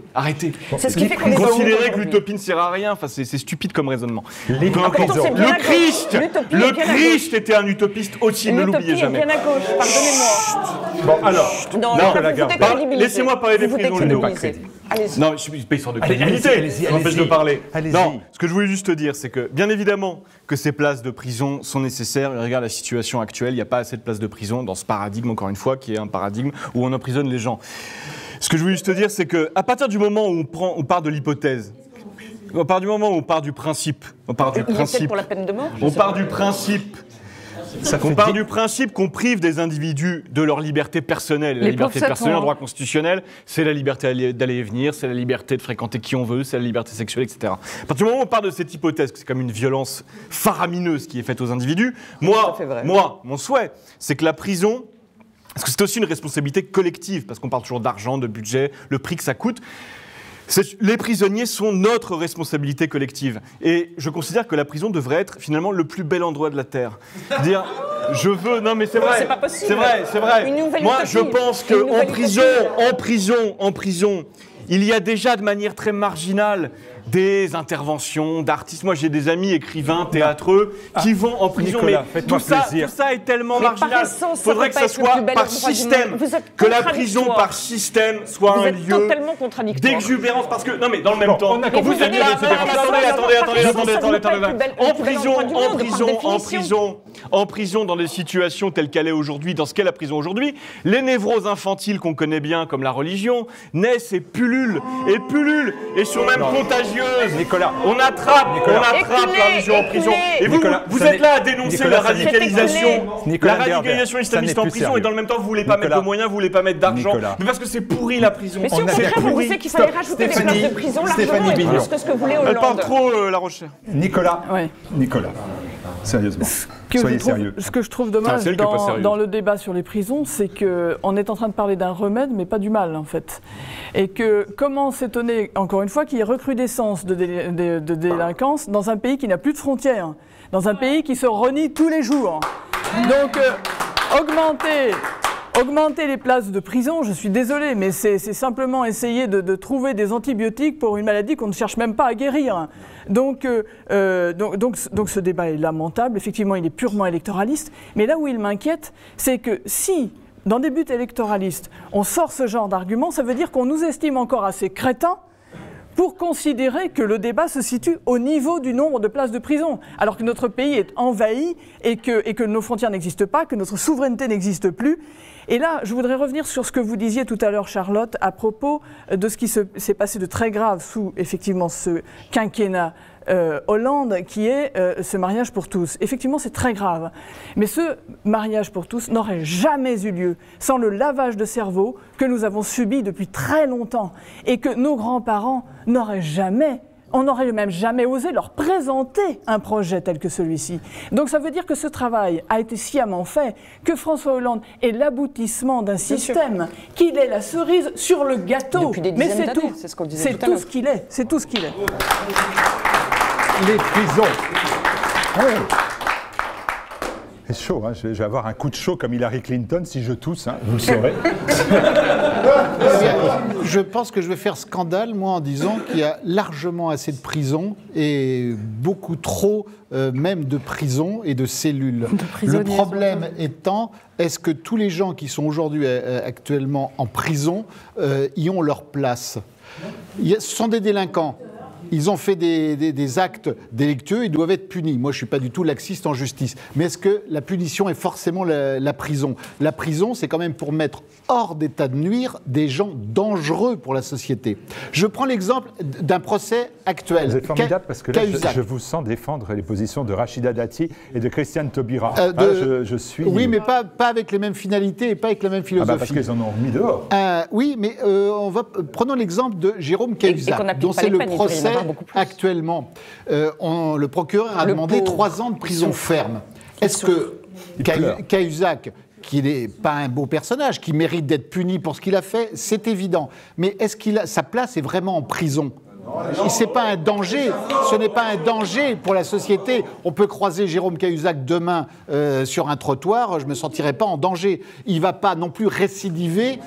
C'est ce qui fait qu'on est dans le mur. Considérez que l'utopie ne sert à rien, enfin, c'est stupide comme raisonnement. Le Christ était un utopiste aussi, ne l'oubliez jamais. Bien à gauche, pardonnez-moi. Bon, alors, laissez-moi parler des prisons, Ludo. Non, je suis pas histoire de crédibilité, ça m'empêche de parler. Non, ce que je voulais juste te dire, c'est que, bien évidemment, que ces places de prison sont nécessaires. Regarde la situation actuelle, il n'y a pas assez de places de prison dans ce paradigme, encore une fois, qui est un paradigme où on emprisonne les gens. Ce que je voulais juste te dire, c'est qu'à partir du moment où on part de l'hypothèse, à partir du moment où on part du principe, pour la peine de mort, on part du principe qu'on prive des individus de leur liberté personnelle. Et la liberté personnelle en droit constitutionnel, c'est la liberté d'aller et venir, c'est la liberté de fréquenter qui on veut, c'est la liberté sexuelle, etc. À partir du moment où on part de cette hypothèse, que c'est comme une violence faramineuse qui est faite aux individus, mon souhait, c'est que la prison... Parce que c'est aussi une responsabilité collective, parce qu'on parle toujours d'argent, de budget, le prix que ça coûte. Les prisonniers sont notre responsabilité collective. Et je considère que la prison devrait être finalement le plus bel endroit de la Terre. Dire, je veux... Non mais c'est vrai. C'est pas possible. C'est vrai. Moi, je pense qu'en prison, il y a déjà de manière très marginale des interventions d'artistes. Moi, j'ai des amis écrivains, théâtreux, qui vont en prison. Nicolas, mais tout ça est tellement marginal. Il faudrait que ça soit par système. Que la prison, par système, soit un lieu d'exubérance. Parce que, non mais dans le même temps, vous êtes là... Attendez. En prison, dans des situations telles qu'elle est aujourd'hui, dans ce qu'est la prison aujourd'hui, les névroses infantiles qu'on connaît bien, comme la religion, naissent et pullulent, et sont même contagieuses. Nicolas. On attrape la religion en prison. Et vous êtes là à dénoncer la radicalisation islamiste en prison, et dans le même temps, vous voulez pas mettre de moyens, vous voulez pas mettre d'argent. Mais parce que c'est pourri la prison. Mais si au contraire, vous disiez qu'il fallait rajouter des places de prison largement, et plus que ce que voulait Hollande. Elle parle trop, La Rochère. Nicolas. Sérieusement. Soyez sérieux. Ce que je trouve dommage dans le débat sur les prisons, c'est qu'on est en train de parler d'un remède, mais pas du mal, en fait. Et que comment s'étonner, encore une fois, qu'il y ait recrudescence de délinquance dans un pays qui n'a plus de frontières, dans un pays qui se renie tous les jours. Donc, augmenter Augmenter les places de prison, je suis désolé, mais c'est simplement essayer de trouver des antibiotiques pour une maladie qu'on ne cherche même pas à guérir. Donc ce débat est lamentable, effectivement il est purement électoraliste, mais là où il m'inquiète, c'est que si, dans des buts électoralistes, on sort ce genre d'argument, ça veut dire qu'on nous estime encore assez crétins pour considérer que le débat se situe au niveau du nombre de places de prison, alors que notre pays est envahi et que nos frontières n'existent pas, que notre souveraineté n'existe plus. Et là, je voudrais revenir sur ce que vous disiez tout à l'heure, Charlotte, à propos de ce qui s'est passé de très grave sous, effectivement, ce quinquennat Hollande, qui est ce mariage pour tous. Effectivement, c'est très grave. Mais ce mariage pour tous n'aurait jamais eu lieu sans le lavage de cerveau que nous avons subi depuis très longtemps et que nos grands-parents n'auraient jamais. On n'aurait même jamais osé leur présenter un projet tel que celui-ci. Donc ça veut dire que ce travail a été sciemment fait, que François Hollande est l'aboutissement d'un système, qu'il est la cerise sur le gâteau. Depuis des dizaines d'années, c'est ce qu'on disait tout à l'heure. C'est tout ce qu'il est, c'est tout ce qu'il est. Les prisons. Ouais. C'est chaud, hein. Je vais avoir un coup de chaud comme Hillary Clinton si je tousse, hein. Vous le saurez. Je pense que je vais faire scandale, moi, en disant qu'il y a largement assez de prisons et beaucoup trop même de prisons et de cellules. Le problème étant, est-ce que tous les gens qui sont aujourd'hui actuellement en prison y ont leur place? Ce sont des délinquants. Ils ont fait des actes délictueux, ils doivent être punis. Moi, je ne suis pas du tout laxiste en justice. Mais est-ce que la punition est forcément la prison? La prison, c'est quand même pour mettre hors d'état de nuire des gens dangereux pour la société. Je prends l'exemple d'un procès actuel. Vous êtes formidable parce que là, je vous sens défendre les positions de Rachida Dati et de Christiane Taubira. Je suis... Oui, mais pas avec les mêmes finalités et pas avec la même philosophie. Parce qu'ils en ont mis dehors. Oui, mais prenons l'exemple de Jérôme Cahuzac, dont c'est le procès actuellement. Le procureur a demandé 3 ans de prison ferme. Est-ce que Cahuzac, qui n'est pas un beau personnage, qui mérite d'être puni pour ce qu'il a fait, c'est évident. Mais est-ce sa place est vraiment en prison? Ce n'est pas un danger, ce n'est pas un danger pour la société. On peut croiser Jérôme Cahuzac demain sur un trottoir, je ne me sentirai pas en danger. Il ne va pas non plus récidiver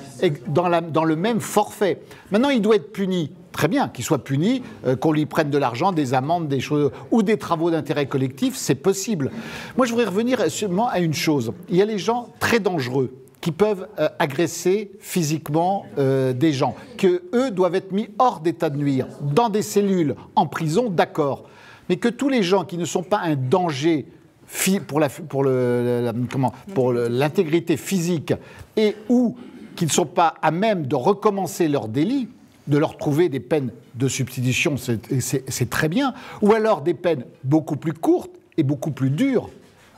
dans le même forfait. Maintenant, il doit être puni. Très bien, qu'il soit puni, qu'on lui prenne de l'argent, des amendes, des choses, ou des travaux d'intérêt collectif, c'est possible. Moi, je voudrais revenir seulement à une chose. Il y a les gens très dangereux qui peuvent agresser physiquement des gens, qu'eux doivent être mis hors d'état de nuire, dans des cellules, en prison, d'accord. Mais que tous les gens qui ne sont pas un danger pour l'intégrité physique et ou qui ne sont pas à même de recommencer leur délit, de leur trouver des peines de substitution, c'est très bien, ou alors des peines beaucoup plus courtes et beaucoup plus dures.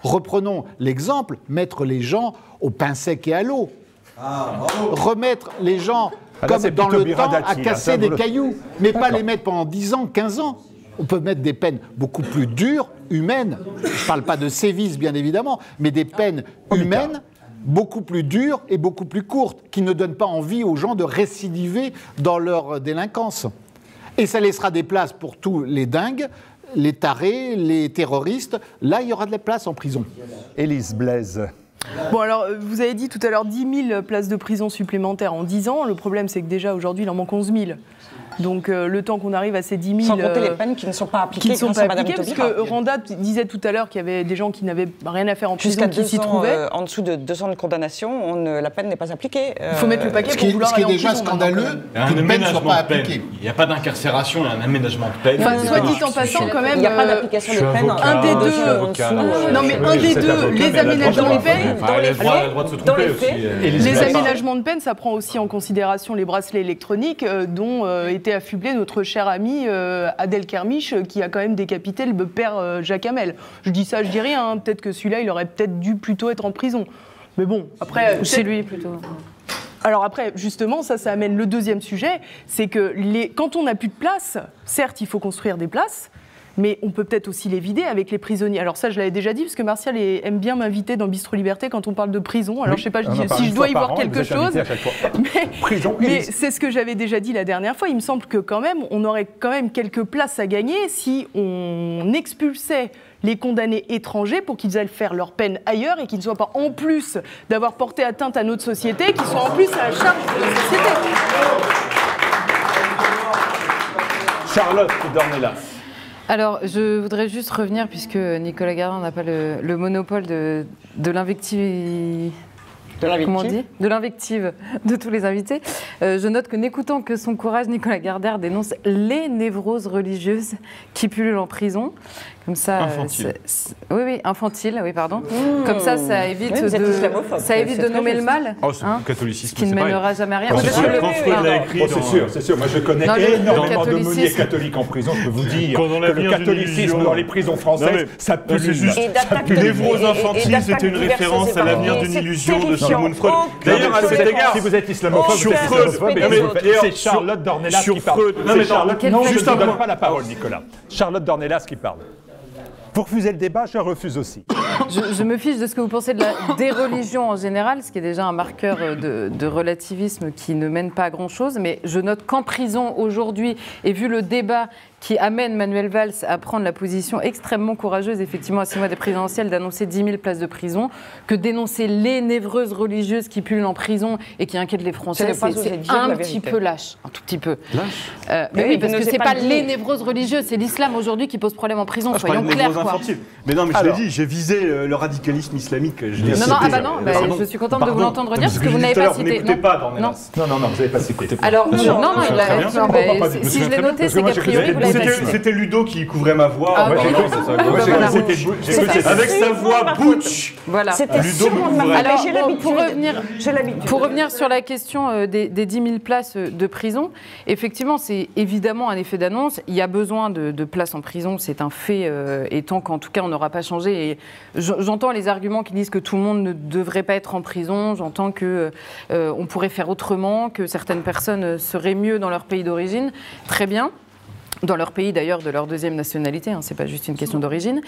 Reprenons l'exemple, mettre les gens au pain sec et à l'eau. Remettre les gens, comme dans le temps, à casser des cailloux, mais pas les mettre pendant 10 ans, 15 ans. On peut mettre des peines beaucoup plus dures, humaines. Je ne parle pas de sévices, bien évidemment, mais des peines humaines, beaucoup plus dures et beaucoup plus courtes, qui ne donnent pas envie aux gens de récidiver dans leur délinquance. Et ça laissera des places pour tous les dingues, les tarés, les terroristes. Là, il y aura de la place en prison. Élise Blaise. Bon, alors, vous avez dit tout à l'heure 10 000 places de prison supplémentaires en 10 ans. Le problème, c'est que déjà, aujourd'hui, il en manque 11 000. Donc, le temps qu'on arrive à ces 10 000... Sans compter les peines qui ne sont pas appliquées grâce à Madame Taubira. Parce que Randa disait tout à l'heure qu'il y avait des gens qui n'avaient rien à faire en prison, qui s'y trouvaient. En dessous de 2 ans de condamnation, la peine n'est pas appliquée. Il faut mettre le paquet pour vouloir aller en prison. Ce qui est déjà scandaleux, qu'une peine ne soit pas appliquée. Il n'y a pas d'incarcération, il y a un aménagement de peine. Enfin, soit dit en passant, quand même... Il n'y a pas d'application des peines. Un des deux... Non, mais un des deux, les aménagements de peine... Les aménagements de peine, ça prend aussi en considération les bracelets électroniques dont était affublé notre cher ami Adel Kermiche, qui a quand même décapité le père Jacques Hamel. Je dis ça, je dis rien, hein. Peut-être que celui-là, il aurait peut-être dû plutôt être en prison. Mais bon, après... C'est lui, plutôt. Alors après, justement, ça amène le deuxième sujet, c'est que quand on n'a plus de place, certes, il faut construire des places, mais on peut peut-être aussi les vider avec les prisonniers. Alors ça, je l'avais déjà dit, parce que Martial aime bien m'inviter dans Bistro Liberté quand on parle de prison. Alors oui, je sais pas si je dois y voir quelque chose, mais c'est ce que j'avais déjà dit la dernière fois. Il me semble que quand même, on aurait quand même quelques places à gagner si on expulsait les condamnés étrangers pour qu'ils aillent faire leur peine ailleurs et qu'ils ne soient pas, en plus d'avoir porté atteinte à notre société, qu'ils soient en plus à la charge de la société. Charlotte Dornelas. Alors, je voudrais juste revenir, puisque Nicolas Gardin n'a pas le monopole de l'invective. Comment on dit ? De l'invective de tous les invités. Je note que n'écoutant que son courage, Nicolas Gardin dénonce les névroses religieuses qui pullulent en prison. Comme ça, infantile. Oui, infantile, oui, pardon. Comme ça évite de nommer le mal. Oh, c'est catholicisme, qui ne mènera jamais à rien. C'est sûr. Moi, je connais énormément d'aumôniers catholiques en prison. Je peux vous dire que le catholicisme dans les prisons françaises, ça pue. C'est juste. Névrose infantile, c'était une référence à l'avenir d'une illusion de Sigmund Freud. D'ailleurs, à cet égard, si vous êtes islamophobe, c'est Charlotte Dornelas qui parle. Non, je ne te donne pas la parole, Nicolas. Charlotte Dornelas qui parle. Vous refusez le débat, je refuse aussi. Je me fiche de ce que vous pensez des religions en général, ce qui est déjà un marqueur de relativisme qui ne mène pas à grand-chose. Mais je note qu'en prison aujourd'hui, et vu le débat qui amène Manuel Valls à prendre la position extrêmement courageuse, effectivement, à 6 mois des présidentielles, d'annoncer 10 000 places de prison, que dénoncer les névreuses religieuses qui pullulent en prison et qui inquiètent les Français, c'est un petit peu lâche. Un tout petit peu. Lâche mais oui, parce que c'est pas les névreuses religieuses, c'est l'islam aujourd'hui qui pose problème en prison, soyons clairs. Mais non, mais je l'ai dit, j'ai visé le radicalisme islamique. Je suis contente de vous l'entendre dire, parce que vous n'avez pas cité. Vous n'écoutez pas, Dornelas. Non, vous n'avez pas cité. Alors, si je l'ai noté, c'est qu'a priori, vous l'avez pas cité. C'était Ludo qui couvrait ma voix. Avec sa voix butch. Voilà. Ludo me couvrait. Alors, pour revenir sur la question des 10 000 places de prison, effectivement, c'est évidemment un effet d'annonce. Il y a besoin de places en prison, c'est un fait, étant qu'en tout cas, on n'aura pas changé. Et j'entends les arguments qui disent que tout le monde ne devrait pas être en prison. J'entends qu'on pourrait faire autrement, que certaines personnes seraient mieux dans leur pays d'origine. Très bien. Dans leur pays d'ailleurs, de leur deuxième nationalité, hein, c'est pas juste une question d'origine.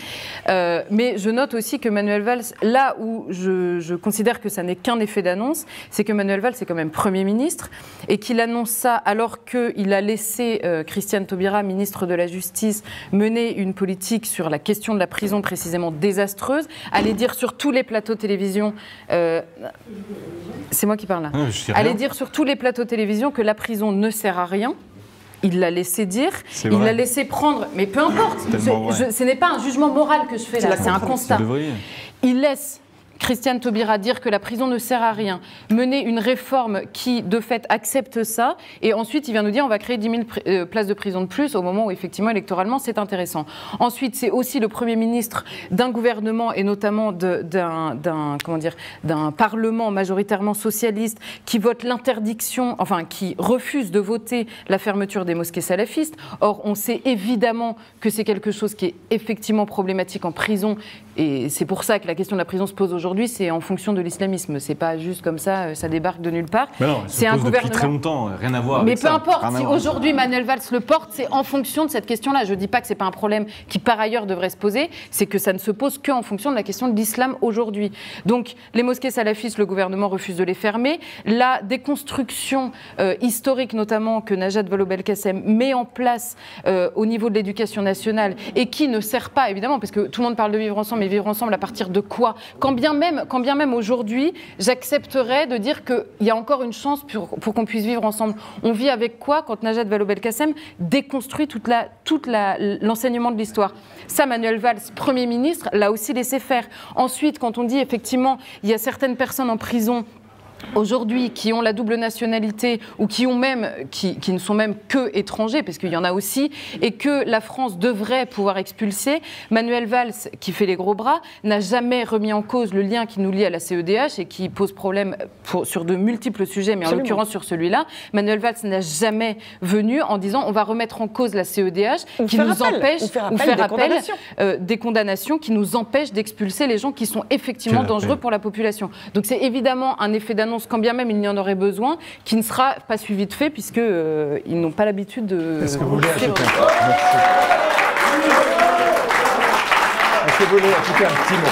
Mais je note aussi que Manuel Valls, là où je considère que ça n'est qu'un effet d'annonce, c'est que Manuel Valls est quand même Premier ministre et qu'il annonce ça alors qu'il a laissé Christiane Taubira, ministre de la Justice, mener une politique sur la question de la prison précisément désastreuse, aller dire sur tous les plateaux de télévision, c'est moi qui parle là, aller dire sur tous les plateaux de télévision que la prison ne sert à rien. Il l'a laissé dire, il l'a laissé prendre, mais peu importe, ce n'est pas un jugement moral que je fais là, c'est un constat. Il laisse Christiane Taubira dire que la prison ne sert à rien, mener une réforme qui, de fait, accepte ça, et ensuite, il vient nous dire on va créer 10 000 places de prison de plus au moment où, effectivement, électoralement, c'est intéressant. Ensuite, c'est aussi le Premier ministre d'un gouvernement, et notamment d'un Parlement majoritairement socialiste, qui vote l'interdiction, enfin, qui refuse de voter la fermeture des mosquées salafistes. Or, on sait évidemment que c'est quelque chose qui est effectivement problématique en prison, et c'est pour ça que la question de la prison se pose aujourd'hui, c'est en fonction de l'islamisme. C'est pas juste comme ça, ça débarque de nulle part. Mais non, c'est un gouvernement. Depuis très longtemps, rien à voir. Mais avec peu ça. importe, si aujourd'hui Manuel Valls le porte, c'est en fonction de cette question-là. Je dis pas que c'est pas un problème qui par ailleurs devrait se poser, c'est que ça ne se pose qu'en fonction de la question de l'islam aujourd'hui. Donc les mosquées salafistes, le gouvernement refuse de les fermer. La déconstruction historique, notamment que Najat Vallaud-Belkacem met en place au niveau de l'éducation nationale et qui ne sert pas évidemment, parce que tout le monde parle de vivre ensemble. Mais vivre ensemble à partir de quoi ? Quand bien même aujourd'hui, j'accepterais de dire qu'il y a encore une chance pour qu'on puisse vivre ensemble. On vit avec quoi quand Najat Vallaud-Belkacem déconstruit tout l'enseignement de l'histoire ? Ça, Manuel Valls, Premier ministre, l'a aussi laissé faire. Ensuite, quand on dit effectivement, il y a certaines personnes en prison aujourd'hui qui ont la double nationalité ou qui ne sont même que étrangers, parce qu'il y en a aussi, et que la France devrait pouvoir expulser, Manuel Valls, qui fait les gros bras, n'a jamais remis en cause le lien qui nous lie à la CEDH et qui pose problème sur de multiples sujets, mais en l'occurrence sur celui-là. Manuel Valls n'a jamais venu en disant on va remettre en cause la CEDH qui nous empêche, ou faire appel des condamnations qui nous empêchent d'expulser les gens qui sont effectivement dangereux pour la population. Donc c'est évidemment un effet d'annonce, quand bien même il n'y en aurait besoin, qui ne sera pas suivi de fait, puisqu'ils n'ont pas l'habitude de... Est-ce que vous voulez ajouter un petit mot ?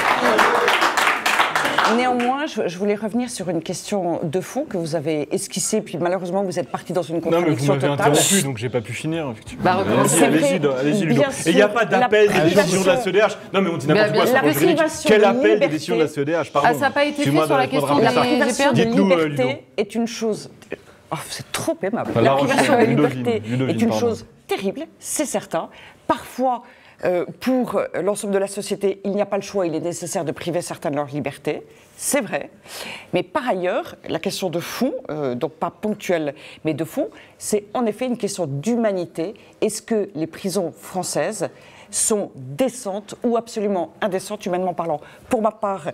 Néanmoins, je voulais revenir sur une question de fond que vous avez esquissée, puis malheureusement, vous êtes parti dans une contradiction totale. Non, mais vous m'avez interrompu, donc j'ai pas pu finir, effectivement. Bah, allez-y, Ludo. Et il n'y a pas d'appel des décisions de la CEDH. Non, mais on dit n'importe quoi sur le juridique. Quel appel des décisions de la CEDH, pardon. Ah, ça n'a pas été fait sur la question de la privation de liberté est une chose... Oh, c'est trop aimable. La privation de liberté est une chose terrible, c'est certain. Parfois... pour l'ensemble de la société, il n'y a pas le choix, il est nécessaire de priver certains de leur liberté, c'est vrai. Mais par ailleurs, la question de fond, donc pas ponctuelle, mais de fond, c'est en effet une question d'humanité. Est-ce que les prisons françaises sont décentes ou absolument indécentes, humainement parlant? Pour ma part,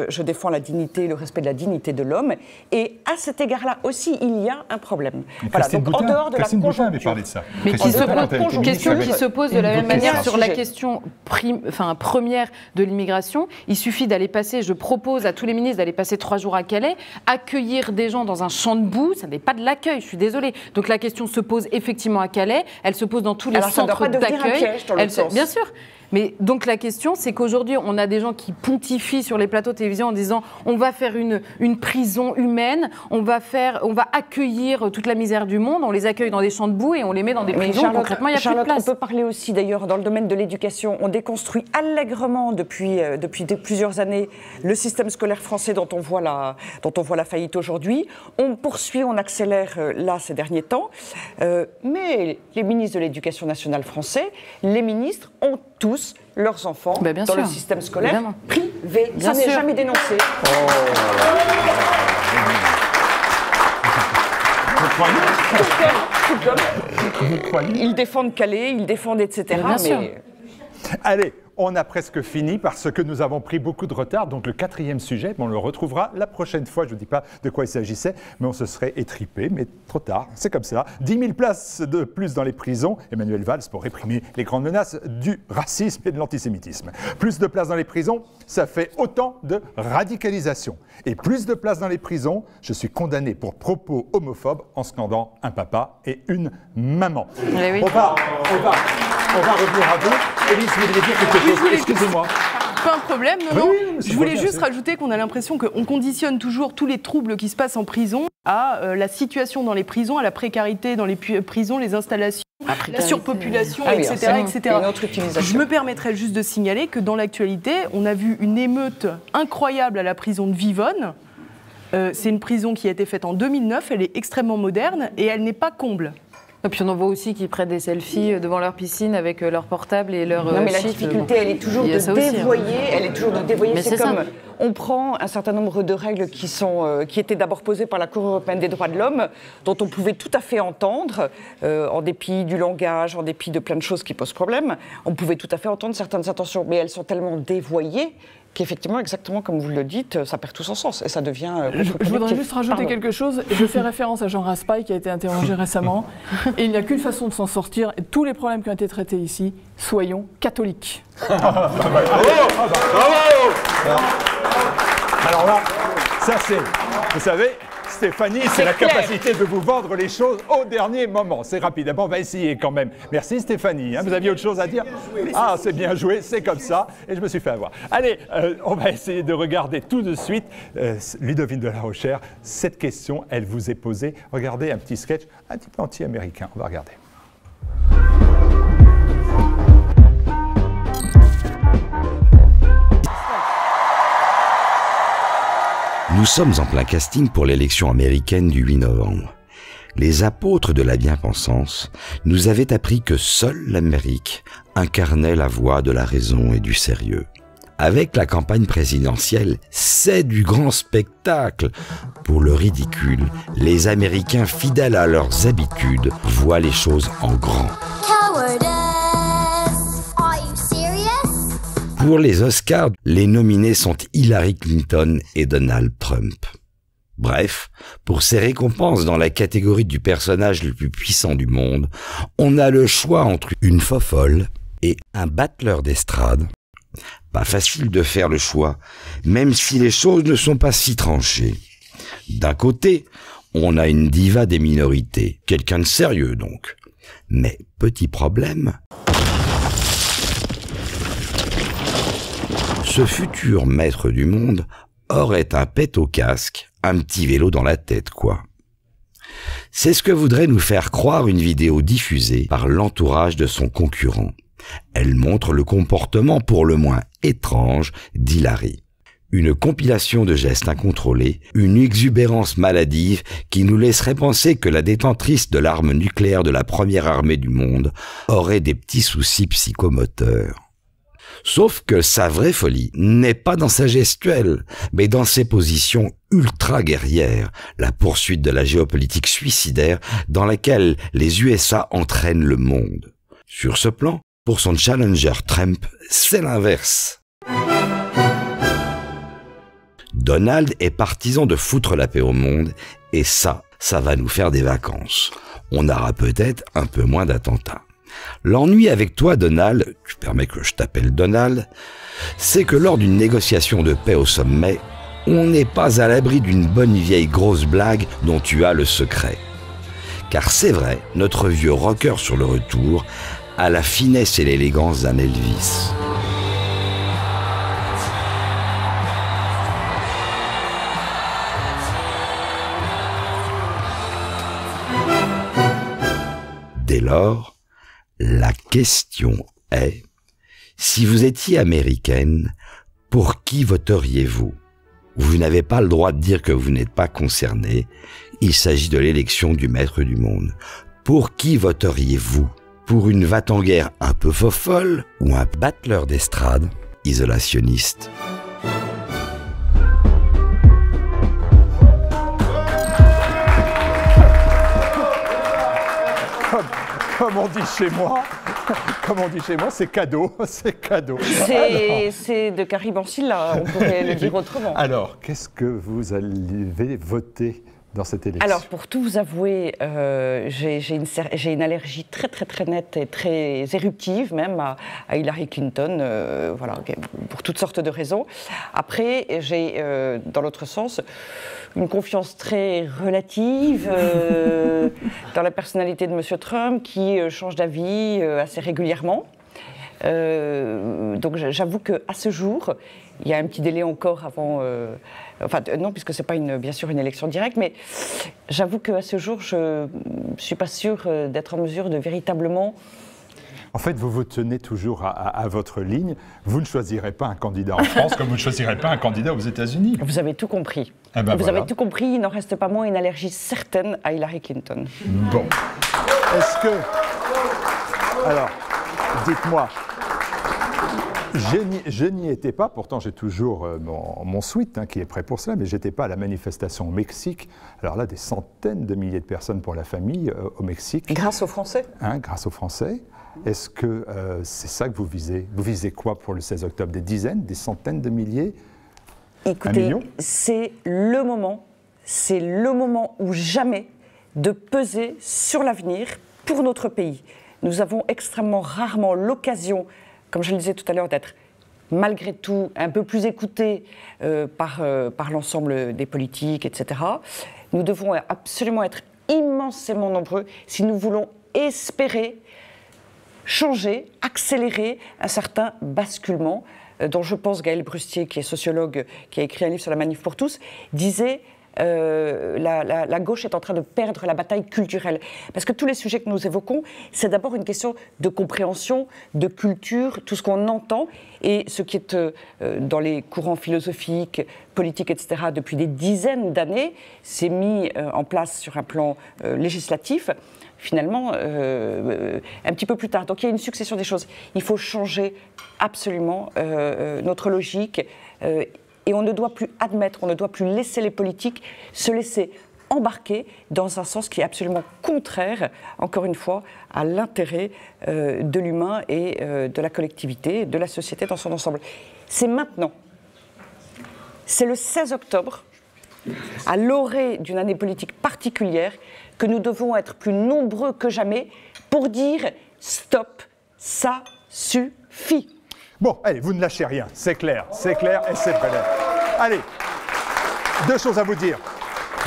je défends la dignité, le respect de la dignité de l'homme. Et à cet égard-là aussi, il y a un problème. Voilà, donc en dehors de la conjoncture. Avait parlé de ça. Mais qui se pose de la même manière sur la question première de l'immigration. Il suffit d'aller passer, je propose à tous les ministres d'aller passer 3 jours à Calais, accueillir des gens dans un champ de boue, ça n'est pas de l'accueil, je suis désolée. Donc la question se pose effectivement à Calais, elle se pose dans tous les centres d'accueil. Bien sûr. Mais donc la question, c'est qu'aujourd'hui, on a des gens qui pontifient sur les plateaux de télévision en disant on va faire une prison humaine, on va accueillir toute la misère du monde, on les accueille dans des champs de boue et on les met dans des prisons. Concrètement, il n'y a plus de place. On peut parler aussi d'ailleurs dans le domaine de l'éducation. On déconstruit allègrement depuis plusieurs années le système scolaire français dont on voit la faillite aujourd'hui. On poursuit, on accélère là ces derniers temps. Mais les ministres de l'Éducation nationale français, les ministres ont tous leurs enfants dans le système scolaire privé. Ça n'est jamais dénoncé. Ils défendent Calais, ils défendent etc. Mais... Allez, on a presque fini parce que nous avons pris beaucoup de retard. Donc le 4e sujet, on le retrouvera la prochaine fois. Je ne vous dis pas de quoi il s'agissait, mais on se serait étripé. Mais trop tard, c'est comme ça. 10 000 places de plus dans les prisons. Emmanuel Valls pour réprimer les grandes menaces du racisme et de l'antisémitisme. Plus de places dans les prisons, ça fait autant de radicalisation. Et plus de places dans les prisons, je suis condamné pour propos homophobes en scandant un papa et une maman. Oui. On va revenir à vous. Élise, vous voulez dire quelque chose? Excusez-moi. Pas un problème, non. Je voulais juste rajouter qu'on a l'impression qu'on conditionne toujours tous les troubles qui se passent en prison à la situation dans les prisons, à la précarité dans les prisons, les installations, la surpopulation, etc. Je me permettrais juste de signaler que dans l'actualité, on a vu une émeute incroyable à la prison de Vivonne. C'est une prison qui a été faite en 2009, elle est extrêmement moderne et elle n'est pas comble. Et puis on en voit aussi qui prennent des selfies devant leur piscine avec leur portable et leur Non mais la difficulté, elle est toujours de dévoyer. C'est comme on prend un certain nombre de règles qui étaient d'abord posées par la Cour européenne des droits de l'homme, dont on pouvait tout à fait entendre, en dépit du langage, en dépit de plein de choses qui posent problème, on pouvait tout à fait entendre certaines intentions, mais elles sont tellement dévoyées qu'effectivement, exactement comme vous le dites, ça perd tout son sens et ça devient... Je voudrais juste rajouter quelque chose. Je fais référence à Jean Raspail qui a été interrogé récemment. Et il n'y a qu'une façon de s'en sortir. Et tous les problèmes qui ont été traités ici, soyons catholiques. Bravo. Alors là, ça c'est... Vous savez... Stéphanie, c'est la capacité de vous vendre les choses au dernier moment. C'est rapide. On va essayer quand même. Merci Stéphanie. Vous aviez autre chose à dire? Ah, c'est bien joué, c'est comme ça. Et je me suis fait avoir. Allez, on va essayer de regarder tout de suite. Ludovine de la Rochère, cette question, elle vous est posée. Regardez un petit sketch un petit peu anti-américain. On va regarder. Nous sommes en plein casting pour l'élection américaine du 8 novembre. Les apôtres de la bien-pensance nous avaient appris que seule l'Amérique incarnait la voie de la raison et du sérieux. Avec la campagne présidentielle, c'est du grand spectacle. Pour le ridicule, les Américains fidèles à leurs habitudes voient les choses en grand. Pour les Oscars, les nominés sont Hillary Clinton et Donald Trump. Bref, pour ces récompenses dans la catégorie du personnage le plus puissant du monde, on a le choix entre une fofolle et un battleur d'estrade. Pas facile de faire le choix, même si les choses ne sont pas si tranchées. D'un côté, on a une diva des minorités, quelqu'un de sérieux donc. Mais petit problème... Ce futur maître du monde aurait un pet au casque, un petit vélo dans la tête, quoi. C'est ce que voudrait nous faire croire une vidéo diffusée par l'entourage de son concurrent. Elle montre le comportement pour le moins étrange d'Hillary. Une compilation de gestes incontrôlés, une exubérance maladive qui nous laisserait penser que la détentrice de l'arme nucléaire de la première armée du monde aurait des petits soucis psychomoteurs. Sauf que sa vraie folie n'est pas dans sa gestuelle, mais dans ses positions ultra-guerrières, la poursuite de la géopolitique suicidaire dans laquelle les USA entraînent le monde. Sur ce plan, pour son challenger Trump, c'est l'inverse. Donald est partisan de foutre la paix au monde, et ça va nous faire des vacances. On aura peut-être un peu moins d'attentats. L'ennui avec toi, Donald, tu permets que je t'appelle Donald, c'est que lors d'une négociation de paix au sommet, on n'est pas à l'abri d'une bonne vieille grosse blague dont tu as le secret. Car c'est vrai, notre vieux rocker sur le retour a la finesse et l'élégance d'un Elvis. Dès lors, la question est, si vous étiez américaine, pour qui voteriez-vous? Vous n'avez pas le droit de dire que vous n'êtes pas concerné. Il s'agit de l'élection du maître du monde. Pour qui voteriez-vous? Pour une va-t-en-guerre un peu fofolle ou un battleur d'estrade isolationniste? Comme on dit chez moi, c'est cadeau, c'est cadeau. C'est de Karim Ancilla, on pourrait le dire autrement. Alors, qu'est-ce que vous allez voter dans cette élection? Alors, pour tout vous avouer, j'ai une allergie très nette et très éruptive même à Hillary Clinton, voilà, pour toutes sortes de raisons. Après, j'ai, dans l'autre sens, une confiance très relative dans la personnalité de M. Trump, qui change d'avis assez régulièrement. Donc j'avoue qu'à ce jour, il y a un petit délai encore avant... enfin, non, puisque ce n'est pas bien sûr une élection directe, mais j'avoue qu'à ce jour, je ne suis pas sûre d'être en mesure de véritablement... En fait, vous vous tenez toujours à votre ligne. Vous ne choisirez pas un candidat en France comme vous ne choisirez pas un candidat aux États-Unis. Vous avez tout compris. Eh ben vous avez tout compris. Il n'en reste pas moins une allergie certaine à Hillary Clinton. Bon. Est-ce que... Alors, dites-moi, je n'y étais pas, pourtant j'ai toujours mon suite qui est prêt pour cela, mais je n'étais pas à la manifestation au Mexique. Alors là, des centaines de milliers de personnes pour la famille au Mexique. Grâce aux Français. Grâce aux Français. Est-ce que c'est ça que vous visez? Vous visez quoi pour le 16 octobre? Des dizaines, des centaines de milliers? Écoutez, c'est le moment ou jamais de peser sur l'avenir pour notre pays. Nous avons extrêmement rarement l'occasion, comme je le disais tout à l'heure, d'être malgré tout un peu plus écoutés par l'ensemble des politiques, etc. Nous devons absolument être immensément nombreux si nous voulons espérer changer, accélérer un certain basculement dont je pense Gaël Brustier, qui est sociologue, qui a écrit un livre sur la manif pour tous, disait la gauche est en train de perdre la bataille culturelle. Parce que tous les sujets que nous évoquons, c'est d'abord une question de compréhension, de culture, tout ce qu'on entend, et ce qui est dans les courants philosophiques, politiques, etc., depuis des dizaines d'années, s'est mis en place sur un plan législatif, finalement, un petit peu plus tard. Donc il y a une succession des choses. Il faut changer absolument notre logique et on ne doit plus admettre, on ne doit plus laisser les politiques se laisser embarquer dans un sens qui est absolument contraire, encore une fois, à l'intérêt de l'humain et de la collectivité, de la société dans son ensemble. C'est maintenant. C'est le 16 octobre, à l'orée d'une année politique particulière, que nous devons être plus nombreux que jamais pour dire « stop, ça suffit ». Bon, allez, vous ne lâchez rien, c'est clair et c'est vrai. Allez, deux choses à vous dire.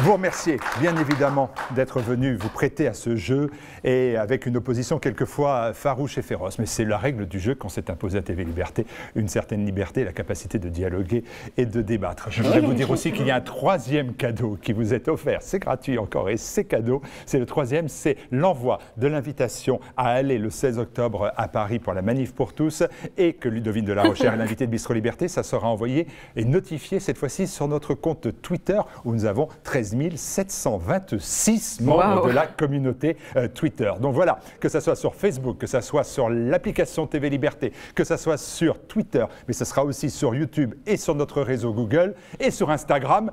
vous remercier, bien évidemment, d'être venu vous prêter à ce jeu et avec une opposition quelquefois farouche et féroce. Mais c'est la règle du jeu qu'on s'est imposé à TV Liberté, une certaine liberté, la capacité de dialoguer et de débattre. Je voudrais vous dire aussi qu'il y a un troisième cadeau qui vous est offert. C'est gratuit encore et c'est cadeau. C'est le troisième, c'est l'envoi de l'invitation à aller le 16 octobre à Paris pour la Manif pour tous et que Ludovine de la Rochère est l'invité de Bistro Liberté. Ça sera envoyé et notifié cette fois-ci sur notre compte Twitter où nous avons 13 726 membres de la communauté Twitter. Donc voilà, que ça soit sur Facebook, que ça soit sur l'application TV Liberté, que ça soit sur Twitter, mais ça sera aussi sur YouTube et sur notre réseau Google et sur Instagram.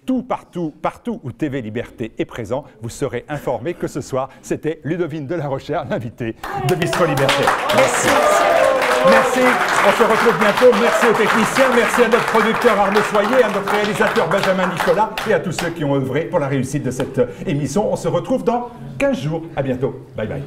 Tout, partout où TV Liberté est présent, vous serez informés que ce soir, c'était Ludovine de la Rochère, l'invitée de Bistro Liberté. Merci. Merci, on se retrouve bientôt. Merci aux techniciens, merci à notre producteur Arnaud Soyer, à notre réalisateur Benjamin Nicolas et à tous ceux qui ont œuvré pour la réussite de cette émission. On se retrouve dans 15 jours. À bientôt. Bye bye.